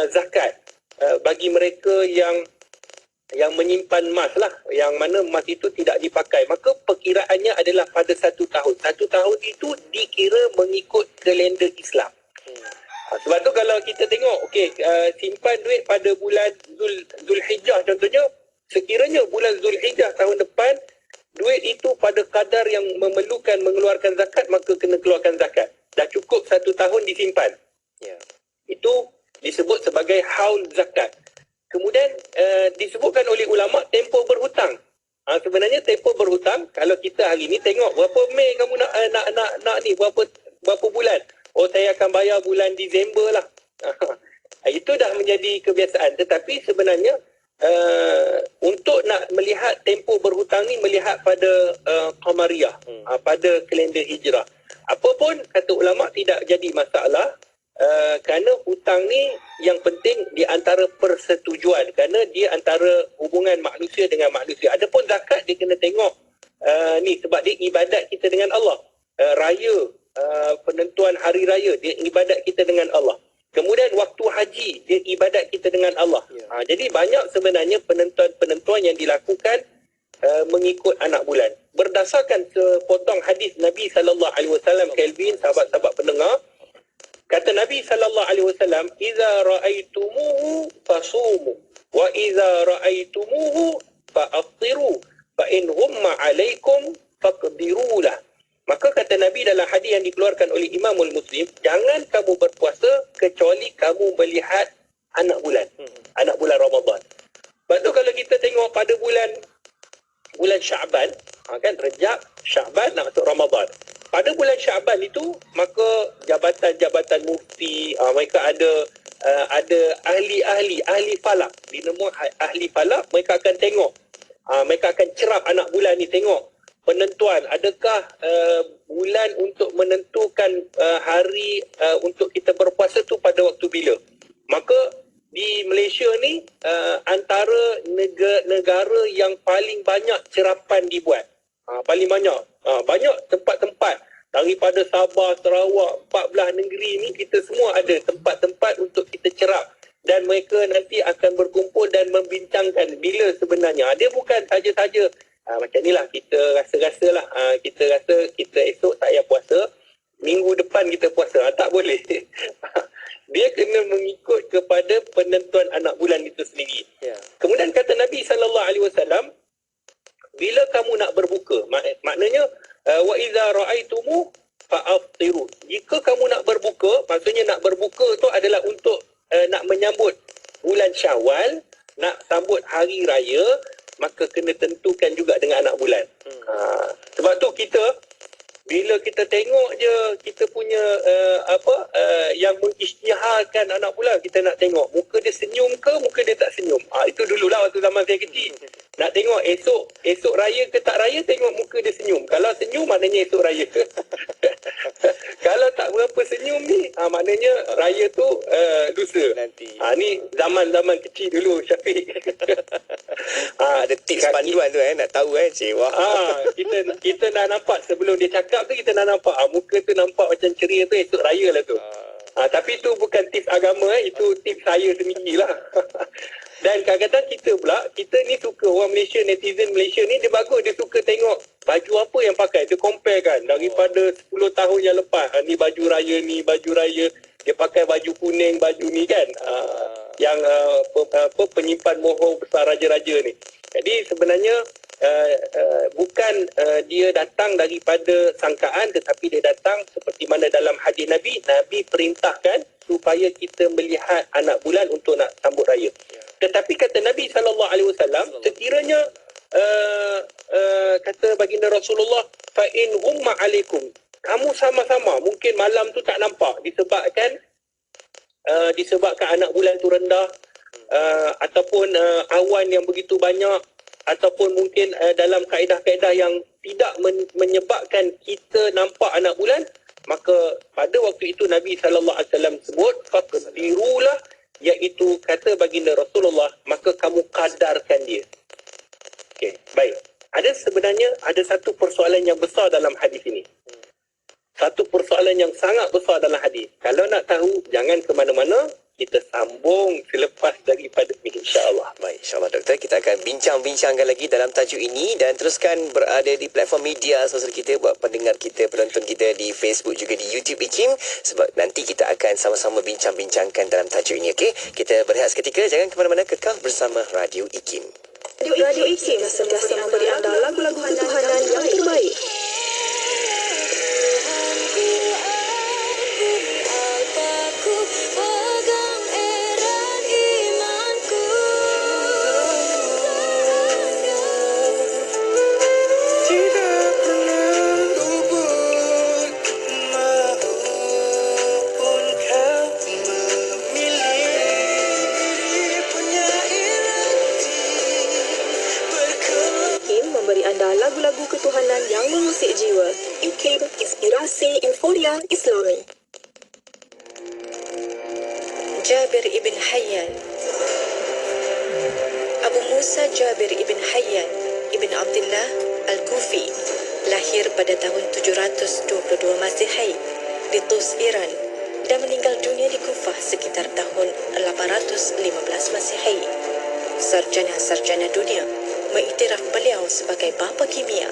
zakat. Bagi mereka yang menyimpan emas lah, yang mana emas itu tidak dipakai, maka perkiraannya adalah pada 1 tahun. 1 tahun itu dikira mengikut kalender Islam. Sebab tu kalau kita tengok, simpan duit pada bulan Zulhijjah contohnya, sekiranya bulan Zulhijjah tahun depan, duit itu pada kadar yang memerlukan mengeluarkan zakat, maka kena keluarkan zakat. Dah cukup 1 tahun disimpan. Itu disebut sebagai haul zakat. Kemudian disebutkan oleh ulama tempoh berhutang. Sebenarnya tempoh berhutang, kalau kita hari ni tengok berapa Mei kamu nak ni, berapa bulan. Saya akan bayar bulan Disember lah. Itu dah menjadi kebiasaan. Tetapi sebenarnya untuk nak melihat tempoh berhutang ni, melihat pada Qamariyah, pada kalender Hijrah. Apapun kata ulama tidak jadi masalah. Kerana hutang ni yang penting di antara persetujuan, kerana dia antara hubungan manusia dengan manusia. Adapun zakat dia kena tengok ni sebab dia ibadat kita dengan Allah. Raya, penentuan hari raya, dia ibadat kita dengan Allah. Kemudian waktu haji, dia ibadat kita dengan Allah. Jadi banyak sebenarnya penentuan yang dilakukan mengikut anak bulan. Berdasarkan sepotong hadis Nabi SAW, Kelvin, sahabat-sahabat pendengar, kata Nabi SAW, "Iza ra'aitumuhu fasumu, wa iza ra'aitumuhu fa'aftiru, fa in humma 'alaikum faqdirulah." Maka kata Nabi dalam hadis yang dikeluarkan oleh Imamul Muslim, jangan kamu berpuasa kecuali kamu melihat anak bulan Ramadan. Lepas tu kalau kita tengok pada bulan Syaban, kan Rejab, Syaban nak masuk Ramadan. Pada bulan Syaban itu, maka jabatan-jabatan mufti, mereka ada ahli falak, dinamai ahli falak, mereka akan tengok, mereka akan cerap anak bulan ni, tengok penentuan, adakah bulan untuk menentukan hari untuk kita berpuasa tu pada waktu bila. Maka di Malaysia ni antara negara yang paling banyak cerapan dibuat. Paling banyak. Banyak tempat-tempat daripada Sabah, Sarawak, 14 negeri ni, kita semua ada tempat-tempat untuk kita cerap dan mereka nanti akan berkumpul dan membincangkan bila sebenarnya. Dia bukan saja-saja macam inilah kita rasa-rasalah, kita rasa kita esok tak payah puasa, minggu depan kita puasa. Tak boleh. Dia kena mengikut kepada penentuan anak bulan itu sendiri. Kemudian kata Nabi SAW, bila kamu nak berbuka, maknanya wa iza ra'aitumu fa'aftiru. Jika kamu nak berbuka, maksudnya nak berbuka tu adalah untuk nak menyambut bulan Syawal, nak sambut hari raya, maka kena tentukan juga dengan anak bulan. Sebab tu kita bila kita tengok je kita punya yang mengisytiharkan anak bulan, kita nak tengok muka dia senyum ke muka dia tak senyum. Itu dululah waktu zaman saya kecil. Nak tengok esok raya ke tak raya, tengok muka dia senyum. Kalau senyum maknanya esok raya. Kalau tak berapa senyum ni, maknanya raya tu lusa. Nanti. Ni zaman-zaman kecil dulu, Syafiq. Ada tips panduan tu nak tahu Cik. Wah. Kita dah nampak sebelum dia cakap tu, kita dah nampak muka tu nampak macam ceria tu, esok raya lah tu. Tapi tu bukan tips agama, itu tips saya sendirilah. Dan kadang-kadang kita pula, kita ni suka, orang Malaysia, netizen Malaysia ni, dia bagus, dia suka tengok baju apa yang pakai, dia compare kan, daripada 10 tahun yang lepas, ni baju raya ni, baju raya, dia pakai baju kuning, baju ni kan, yang penyimpan mohon besar raja-raja ni. Jadi sebenarnya bukan dia datang daripada sangkaan, tetapi dia datang seperti mana dalam hadis Nabi perintahkan supaya kita melihat anak bulan untuk nak sambut raya. Tetapi kata Nabi SAW, sekiranya kata baginda Rasulullah, fa in umma alaikum, kamu sama-sama mungkin malam tu tak nampak disebabkan anak bulan tu rendah, ataupun awan yang begitu banyak, ataupun mungkin dalam kaedah-kaedah yang tidak menyebabkan kita nampak anak bulan, maka pada waktu itu Nabi SAW sebut faqdirulah, iaitu kata baginda Rasulullah, maka kamu kadarkan dia. Okey, baik. Sebenarnya ada satu persoalan yang besar dalam hadis ini. Satu persoalan yang sangat besar dalam hadis. Kalau nak tahu, jangan ke mana-mana. Kita sambung selepas daripada ini, insya-Allah. Baik, insya-Allah Doktor, kita akan bincang-bincangkan lagi dalam tajuk ini dan teruskan berada di platform media sosial kita buat pendengar kita, penonton kita di Facebook juga di YouTube IKIM, sebab nanti kita akan sama-sama bincang-bincangkan dalam tajuk ini. Okey, kita berehat seketika, jangan ke mana-mana, kekal bersama Radio IKIM. Radio IKIM sentiasa memberi anda lagu-lagu ketuhanan yang terbaik. Lagu-lagu ketuhanan yang mengusik jiwa. IKIM, Inspirasi Inforia Islami. Jabir ibn Hayyan. Abu Musa Jabir ibn Hayyan ibn Abdullah Al-Kufi lahir pada tahun 722 Masehi di Tus, Iran dan meninggal dunia di Kufah sekitar tahun 815 Masehi. Sarjana-sarjana dunia mengiktiraf beliau sebagai bapa kimia.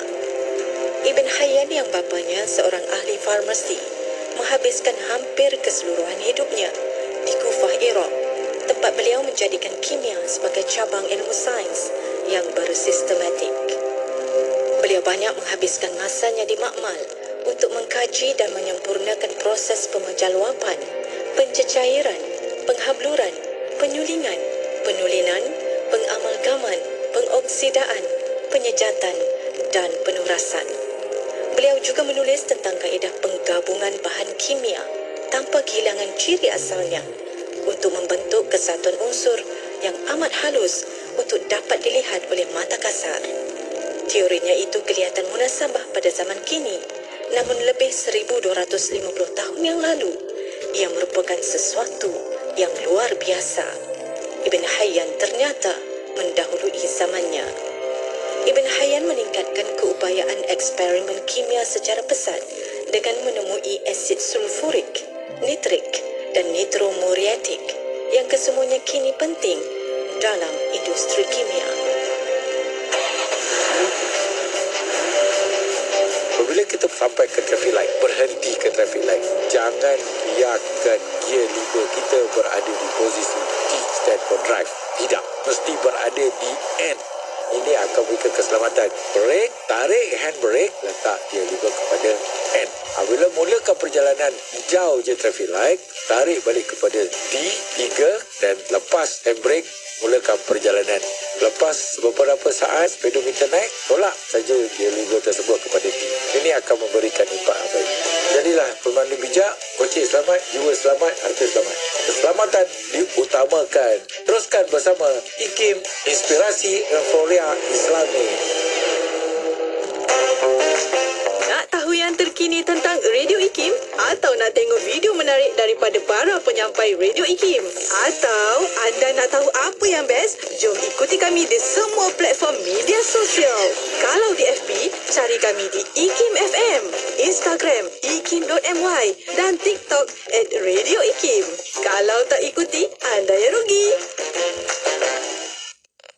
Ibn Hayyan yang bapanya seorang ahli farmasi menghabiskan hampir keseluruhan hidupnya di Kufah, Iraq, tempat beliau menjadikan kimia sebagai cabang ilmu sains yang bersistematik. Beliau banyak menghabiskan masanya di makmal untuk mengkaji dan menyempurnakan proses pemajaluapan, pencecairan, penghabluran, penyulingan, penulinan, pengamalgaman, pengoksidaan, penyejatan dan penurasan. Beliau juga menulis tentang kaedah penggabungan bahan kimia tanpa kehilangan ciri asalnya untuk membentuk kesatuan unsur yang amat halus untuk dapat dilihat oleh mata kasar. Teorinya itu kelihatan munasabah pada zaman kini, namun lebih 1250 tahun yang lalu, ia merupakan sesuatu yang luar biasa. Ibn Hayyan ternyata mendahului zamannya. Ibn Hayyan meningkatkan keupayaan eksperimen kimia secara pesat dengan menemui asid sulfurik, nitrik dan nitromuriatik yang kesemuanya kini penting dalam industri kimia. Apabila kita sampai ke traffic light, berhenti ke traffic light, jangan biarkan gear lever kita berada di posisi D, stand for drive. Tidak, mesti berada di N. Ini akan memberikan keselamatan. Brake, tarik handbrake, letak gear lever kepada N. Apabila mulakan perjalanan hijau je traffic light, tarik balik kepada D3 dan lepas handbrake, mulakan perjalanan. Lepas beberapa saat speedometer naik, tolak saja gear lever tersebut kepada D. Ini akan memberikan impak yang baik. Jadilah pemandu bijak, kocik selamat, jiwa selamat, harta selamat. Keselamatan diutamakan. Teruskan bersama IKIM, Inspirasi Euforia Islami. Nak tahu yang terkini tentang Radio IKIM? Atau nak tengok video menarik daripada para penyampai Radio IKIM? Atau anda nak tahu apa yang best? Jom ikuti kami di semua platform media sosial. Kalau di FB, cari kami di IKIM FM, Instagram ikim.my dan TikTok @Radio IKIM. Kalau tak ikuti, anda yang rugi.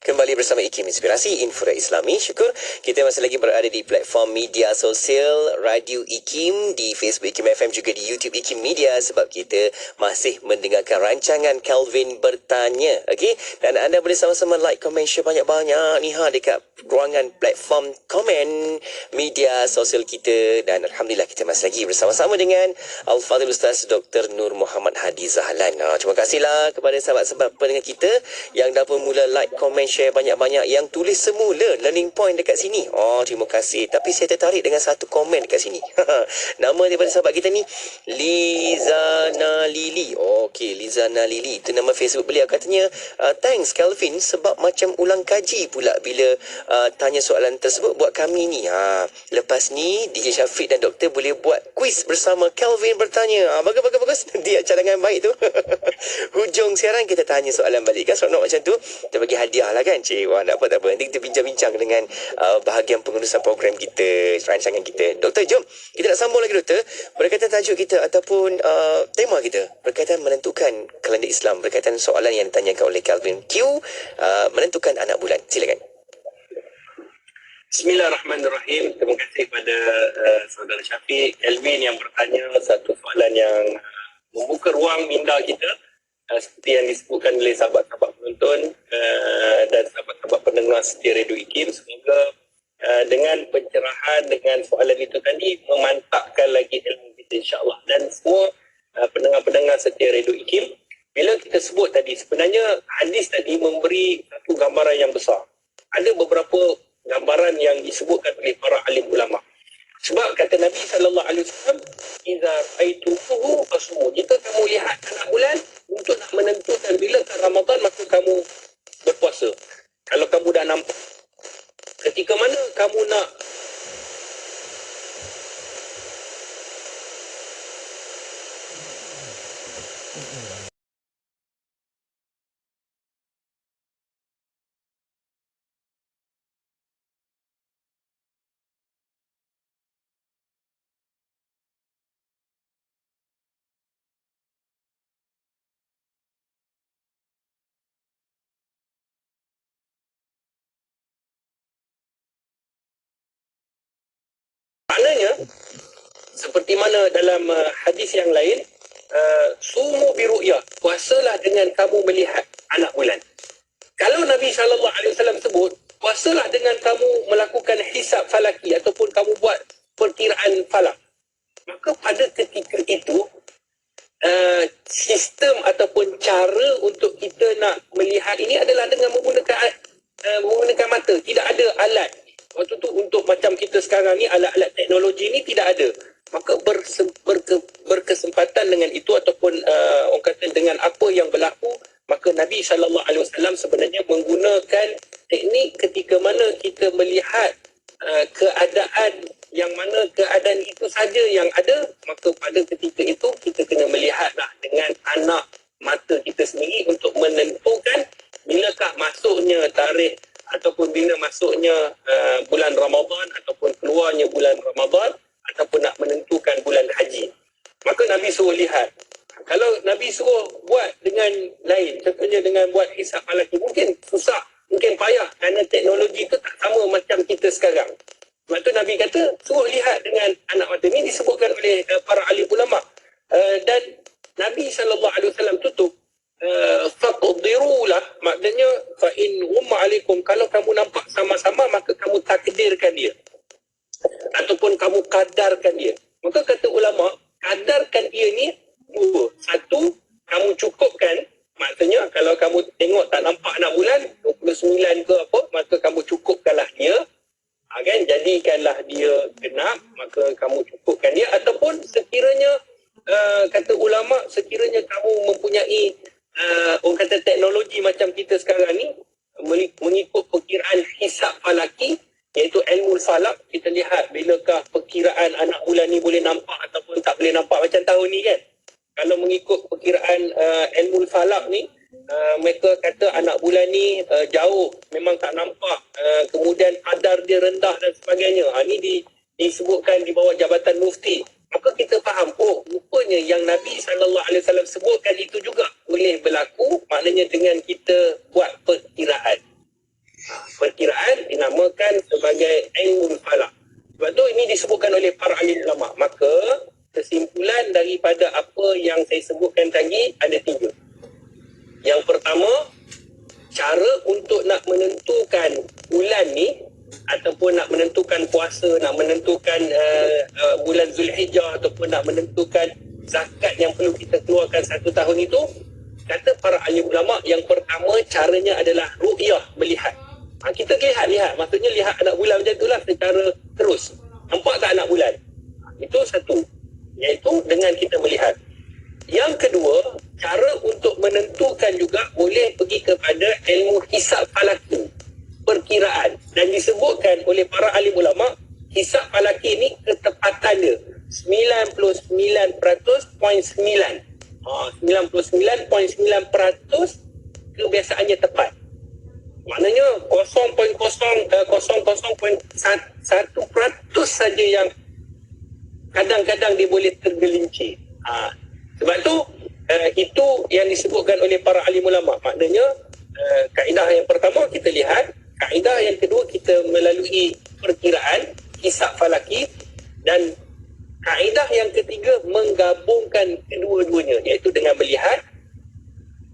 Kembali bersama IKIM Inspirasi Infura Islami. Syukur kita masih lagi berada di platform media sosial Radio IKIM, di Facebook IKIM FM, juga di YouTube IKIM Media, sebab kita masih mendengarkan rancangan Kelvin Bertanya. Okey, dan anda boleh sama-sama like, komen, share banyak-banyak ni dekat ruangan platform komen media sosial kita. Dan alhamdulillah kita masih lagi bersama-sama dengan Al-Fadhil Ustaz Dr. Nur Muhammad Hadi Zahlan. Terima kasihlah kepada sahabat-sahabat pendengar kita yang dah pun mula like, komen, share banyak-banyak, yang tulis semula learning point dekat sini. Terima kasih. Tapi saya tertarik dengan satu komen dekat sini. Nama daripada sahabat kita ni Lizana Lili. Okey, Lizana Lili, itu nama Facebook beliau. Katanya, thanks Kelvin, sebab macam ulang kaji pula bila tanya soalan tersebut buat kami ni. Lepas ni DJ Syafiq dan doktor boleh buat quiz bersama Kelvin Bertanya. Bagus. Dia cadangan baik tu. Hujung siaran kita tanya soalan balik kan, seronok macam tu. Kita bagi hadiah lah kan. Wah, tak apa. Nanti kita bincang-bincang dengan bahagian pengurusan program kita, rancangan kita. Doktor, jom kita nak sambung lagi doktor, berkaitan tajuk kita ataupun tema kita berkaitan menentukan kalender Islam, berkaitan soalan yang ditanyakan oleh Kelvin Q, menentukan anak bulan. Silakan. Bismillahirrahmanirrahim. Terima kasih kepada saudara Syafiq, Kelvin yang bertanya satu soalan yang membuka ruang minda kita, seperti yang disebutkan oleh sahabat-sahabat penonton dan sahabat-sahabat pendengar setia Radio IKIM. Semoga dengan pencerahan, dengan soalan itu tadi, memantapkan lagi ilmu kita insya-Allah. Dan semua pendengar-pendengar setia Radio IKIM, bila kita sebut tadi, sebenarnya hadis tadi memberi satu gambaran yang besar. Ada beberapa gambaran yang disebutkan oleh para alim ulama. Sebab kata Nabi SAW, "Idza ra'aitumuhu fasumu." Jika kamu lihat anak bulan, untuk nak menentukan bilakah Ramadan, maka kamu berpuasa. Kalau kamu dah nampak, ketika mana kamu nak maknanya seperti mana dalam hadis yang lain, sumu biru'ya, puasalah dengan kamu melihat anak bulan. Kalau Nabi SAW sebut, puasalah dengan kamu melakukan hisab falaki ataupun kamu buat perkiraan falak, maka pada ketika itu sistem ataupun cara untuk kita nak melihat ini adalah dengan menggunakan mata. Tidak ada alat waktu tu untuk macam kita sekarang ni, alat-alat teknologi ni tidak ada. Maka berkesempatan dengan itu ataupun orang kata dengan apa yang berlaku, maka Nabi SAW sebenarnya menggunakan teknik ketika mana kita melihat keadaan yang mana keadaan itu saja yang ada, maka pada ketika itu kita kena melihatlah dengan anak mata kita sendiri untuk menentukan bilakah masuknya tarikh ataupun bila masuknya bulan Ramadan ataupun keluarnya bulan Ramadan ataupun nak menentukan bulan haji. Maka Nabi suruh lihat. Kalau Nabi suruh buat dengan lain, contohnya dengan buat hisab falaki, mungkin susah, mungkin payah kerana teknologi tu tak sama macam kita sekarang. Sebab tu Nabi kata suruh lihat dengan anak mata. Ini disebutkan oleh para alim ulama. Dan Nabi SAW tutup faqdirulah, maknanya fa in umma alaikum, kalau kamu nampak sama-sama maka kamu takdirkan dia ataupun kamu kadarkan dia. Maka kata ulama, kadarkan dia ni dua. Satu, kamu cukupkan, maksudnya kalau kamu tengok tak nampak anak bulan 29 ke apa, maka kamu cukupkanlah dia. Kan, jadikanlah dia genap, maka kamu cukupkan dia. Ataupun sekiranya kata ulama, sekiranya kamu mempunyai orang kata teknologi macam kita sekarang ni, mengikut perkiraan hisab falaki, iaitu ilmu falak, kita lihat bilakah perkiraan anak bulan ni boleh nampak ataupun tak boleh nampak macam tahun ni kan. Kalau mengikut perkiraan ilmu falak ni, mereka kata anak bulan ni jauh, memang tak nampak, kemudian kadar dia rendah dan sebagainya. Ini disebutkan di bawah Jabatan Mufti. Maka kita faham, oh rupanya yang Nabi SAW sebutkan itu juga boleh berlaku, maknanya dengan kita buat perkiraan. Perkiraan dinamakan sebagai ilmu falak. Sebab tu ini disebutkan oleh para alim ulama. Maka kesimpulan daripada apa yang saya sebutkan tadi ada 3. Yang pertama, cara untuk nak menentukan bulan ni ataupun nak menentukan puasa, nak menentukan bulan Zulhijjah ataupun nak menentukan zakat yang perlu kita keluarkan satu tahun itu, kata para alim ulama, yang pertama caranya adalah ru'yah, melihat. Kita lihat, maksudnya lihat anak bulan macam itulah secara terus. Nampak tak anak bulan? Itu satu, iaitu dengan kita melihat. Yang kedua, cara untuk menentukan juga boleh pergi kepada ilmu hisab falaki, perkiraan. Dan disebutkan oleh para alim ulama, hisab falaki ni ketepatan dia 99.9%. 99.9% kebiasaannya tepat. Maknanya 0.001% saja yang kadang-kadang dia boleh tergelincir. Sebab tu itu yang disebutkan oleh para alim ulama. Maknanya kaedah yang pertama kita lihat, kaedah yang kedua kita melalui perkiraan hisab falaki, dan kaedah yang ketiga menggabungkan kedua-duanya, iaitu dengan melihat.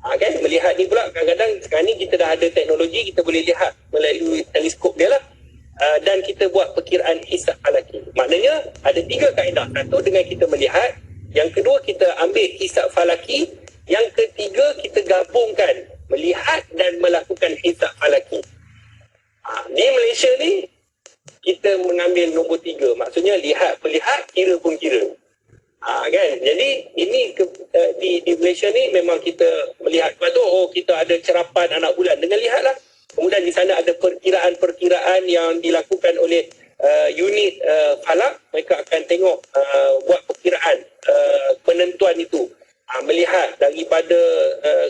Kan, melihat ni pula kadang-kadang sekarang ni kita dah ada teknologi, kita boleh lihat melalui teleskop dia lah, dan kita buat perkiraan hisab falaki. Maknanya ada 3 kaedah. Satu dengan kita melihat, yang kedua kita ambil hisab falaki, yang ketiga kita gabungkan melihat dan melakukan hisab falaki. Di Malaysia ni kita mengambil nombor 3, maksudnya lihat melihat, kira pun kira. Kan, jadi ini di Malaysia ni memang kita melihat. Sebab tu kita ada cerapan anak bulan dengan lihatlah. Kemudian di sana ada perkiraan-perkiraan yang dilakukan oleh unit falak. Mereka akan tengok buat perkiraan penentuan itu, melihat daripada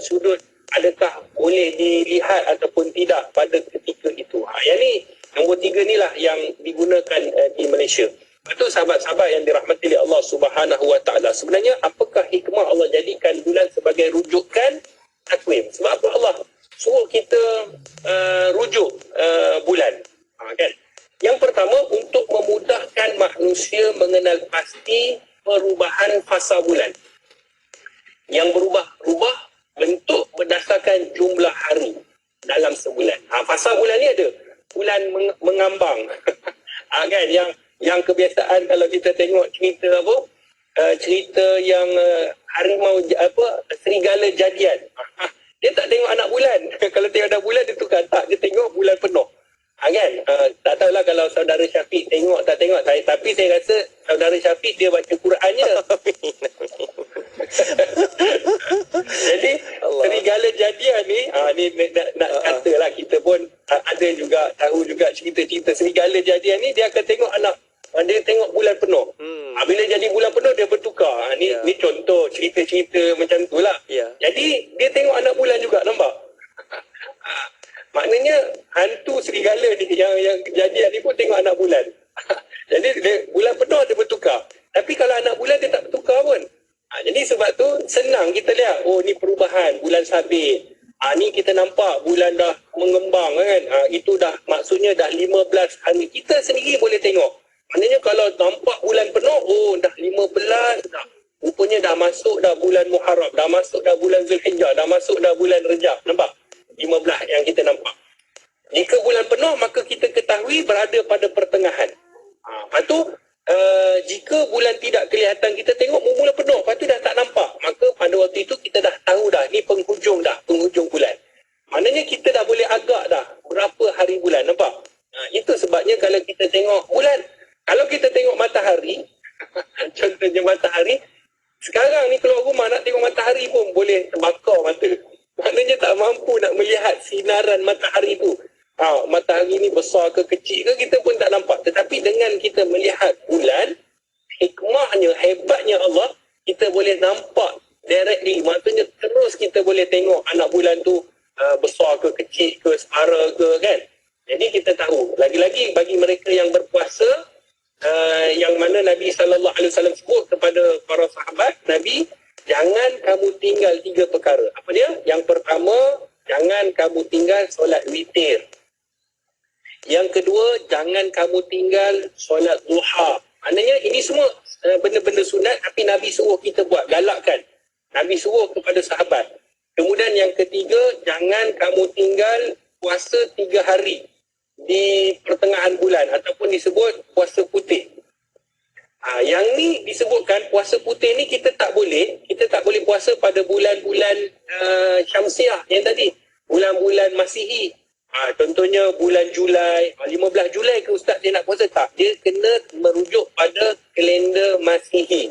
sudut adakah boleh dilihat ataupun tidak pada ketika itu. Yang ni nombor 3 ni lah yang digunakan di Malaysia. Itu sahabat-sahabat yang dirahmati oleh Allah Subhanahu Wa Taala. Sebenarnya apakah hikmah Allah jadikan bulan sebagai rujukan takwim? Sebab apa Allah suruh kita rujuk bulan? Kan? Yang pertama, untuk memudahkan manusia mengenal pasti perubahan fasa bulan yang berubah-ubah bentuk berdasarkan jumlah hari dalam sebulan. Fasa bulan ni ada bulan mengambang. Kan, yang kebiasaan kalau kita tengok cerita cerita yang harimau serigala jadian, dia tak tengok anak bulan. Kalau tengok anak bulan dia tukar, tak, dia tengok bulan penuh. Kan, tak tahulah kalau saudara Syafiq tengok tak tengok, tapi saya rasa saudara Syafiq dia baca Qurannya. Jadi serigala jadian ni, nak katalah kita pun ada juga, tahu juga cerita-cerita serigala jadian ni, dia akan tengok dia tengok bulan penuh. Bila jadi bulan penuh dia bertukar. Ni contoh cerita-cerita macam tu lah. Jadi dia tengok anak bulan juga, nampak? Maknanya hantu serigala ni yang kejadian ni pun tengok anak bulan. Jadi bulan penuh dia bertukar. Tapi kalau anak bulan dia tak bertukar pun. Jadi sebab tu senang kita lihat, oh ni perubahan bulan sabit. Ni kita nampak bulan dah mengembang kan. Itu dah maksudnya dah 15 hari. Kita sendiri boleh tengok. Maknanya kalau nampak bulan penuh, oh dah 15 dah. Rupanya dah masuk dah bulan Muharram, dah masuk dah bulan Zulhijjah, dah masuk dah bulan Rejab. Nampak? 15 yang kita nampak. Jika bulan penuh, maka kita ketahui berada pada pertengahan. Lepas tu, jika bulan tidak kelihatan, kita tengok bulan penuh, lepas tu dah tak nampak. Maka pada waktu itu kita dah tahu dah, ni penghujung bulan. Maknanya kita dah boleh agak dah berapa hari bulan, nampak? Itu sebabnya kalau kita tengok bulan, kalau kita tengok matahari, contohnya matahari, sekarang ni keluar rumah nak tengok matahari pun boleh terbakar mata. Maknanya tak mampu nak melihat sinaran matahari tu. Matahari ni besar ke kecil ke kita pun tak nampak. Tetapi dengan kita melihat bulan, hikmahnya, hebatnya Allah, kita boleh nampak directly. Maksudnya terus kita boleh tengok anak bulan tu besar ke kecil ke separa ke kan. Jadi kita tahu. Lagi-lagi bagi mereka yang berpuasa, yang mana Nabi SAW sebut kepada para sahabat, Nabi, jangan kamu tinggal 3 perkara. Apa dia? Yang pertama, jangan kamu tinggal solat witir. Yang kedua, jangan kamu tinggal solat duha. Maknanya ini semua benda-benda sunat, tapi Nabi suruh kita buat, galakkan. Nabi suruh kepada sahabat. Kemudian yang ketiga, jangan kamu tinggal puasa 3 hari di pertengahan bulan ataupun disebut puasa putih. Yang ni disebutkan puasa putih ni kita tak boleh puasa pada bulan-bulan Syamsiah yang tadi, bulan-bulan Masihi. Contohnya bulan Julai, 15 Julai ke Ustaz dia nak puasa, tak, dia kena merujuk pada kalender Masihi.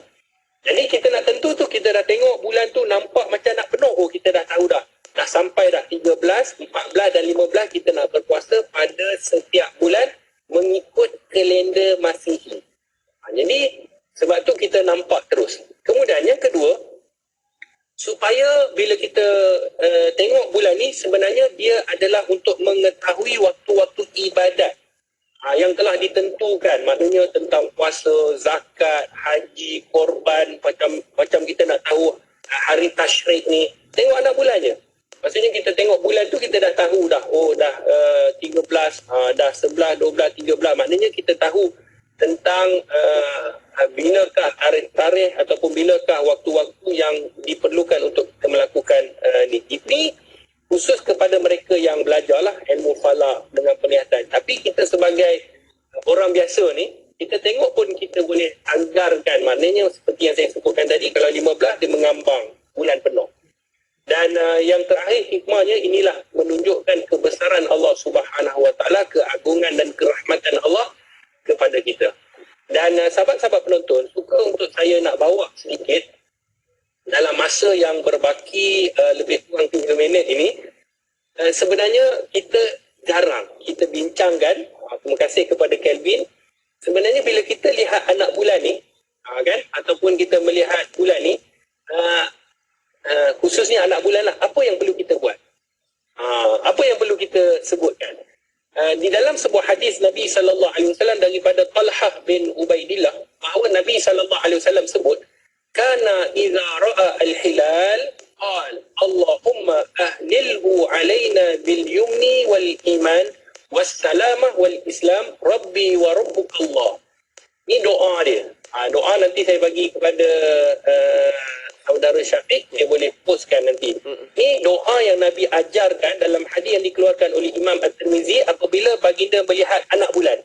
Jadi kita nak tentu tu, kita dah tengok bulan tu nampak macam nak penuh, oh kita dah tahu dah sampai dah 13, 14 dan 15 kita nak berpuasa pada setiap bulan mengikut kalender Masihi. Jadi sebab tu kita nampak terus. Kemudian yang kedua, supaya bila kita tengok bulan ni, sebenarnya dia adalah untuk mengetahui waktu-waktu ibadat yang telah ditentukan. Maknanya tentang puasa, zakat, haji, korban, macam kita nak tahu hari tasyrik ni, tengok anak bulannya. Maksudnya kita tengok bulan tu kita dah tahu dah, oh dah 13, dah 11, 12, 13. Maknanya kita tahu tentang bilakah tarikh ataupun bilakah waktu-waktu yang diperlukan untuk kita melakukan ni. Ini khusus kepada mereka yang belajarlah ilmu falak dengan penglihatan. Tapi kita sebagai orang biasa ni, kita tengok pun kita boleh anggarkan. Maknanya seperti yang saya sebutkan tadi, kalau 15 dia mengambang bulan penuh. Dan yang terakhir hikmahnya, inilah menunjukkan kebesaran Allah Subhanahu Wa Taala, keagungan dan kerahmatan Allah kepada kita. Dan sahabat-sahabat penonton, suka untuk saya nak bawa sedikit dalam masa yang berbaki lebih kurang 3 minit ini. Sebenarnya kita jarang kita bincangkan, terima kasih kepada Kelvin. Sebenarnya bila kita lihat anak bulan ni, kan, ataupun kita melihat bulan ni, khususnya anak bulan lah, apa yang perlu kita buat? Apa yang perlu kita sebutkan? Di dalam sebuah hadis Nabi SAW daripada Talhah bin Ubaidillah, bahawa Nabi SAW sebut, kana idza ra'a al-hilal qal Allahumma ahlilhu alaina bil yumni wal iman was salamah wal islam rabbi wa rabbukallah. Ini doa dia. Doa nanti saya bagi kepada saudara Syafiq, dia boleh postkan nanti. Ini doa yang Nabi ajarkan dalam hadis yang dikeluarkan oleh Imam At-Tirmizi apabila baginda melihat anak bulan.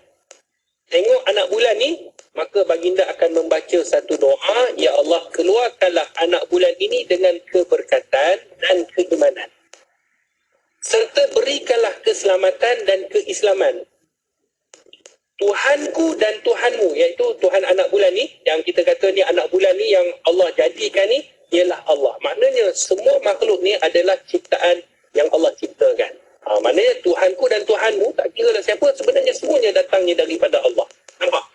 Tengok anak bulan ni, maka baginda akan membaca satu doa, ya Allah, keluarkanlah anak bulan ini dengan keberkatan dan keimanan, serta berikanlah keselamatan dan keislaman. Tuhanku dan Tuhanmu, iaitu Tuhan anak bulan ni, yang kita kata ni anak bulan ni yang Allah jadikan ni, ialah Allah. Maknanya semua makhluk ni adalah ciptaan yang Allah ciptakan. Maknanya Tuhanku dan Tuhanmu, tak kira lah siapa, sebenarnya semuanya datangnya daripada Allah. Nampak?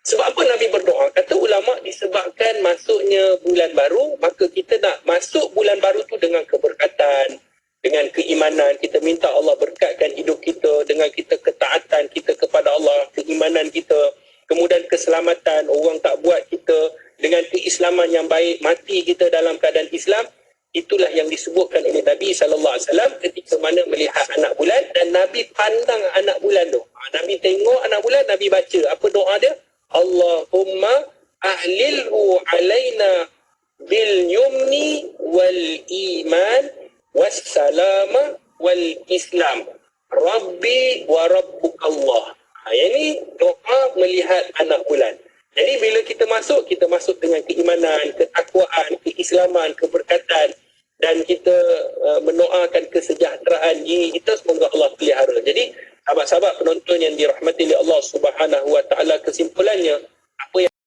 Sebab apa Nabi berdoa? Kata ulama, disebabkan masuknya bulan baru, maka kita nak masuk bulan baru tu dengan keberkatan, dengan keimanan. Kita minta Allah berkatkan hidup kita dengan kita ketaatan kita kepada Allah, keimanan kita. kemudian keselamatan, orang tak buat kita dengan keislaman yang baik, mati kita dalam keadaan Islam. Itulah yang disebutkan oleh Nabi SAW ketika mana melihat anak bulan, dan Nabi pandang anak bulan tu. Nabi tengok anak bulan, Nabi baca. Apa doa dia? Allahumma ahlilhu alaina bil yumni wal iman was salama wal islam. Rabbi wa rabbukallah. Ini doa melihat anak bulan. Jadi bila kita masuk dengan keimanan, ketakwaan, keislaman, keberkatan, dan kita mendoakan kesejahteraan diri kita, semoga Allah pelihara. Jadi sahabat-sahabat penonton yang dirahmati oleh Allah Subhanahu Wa Taala, kesimpulannya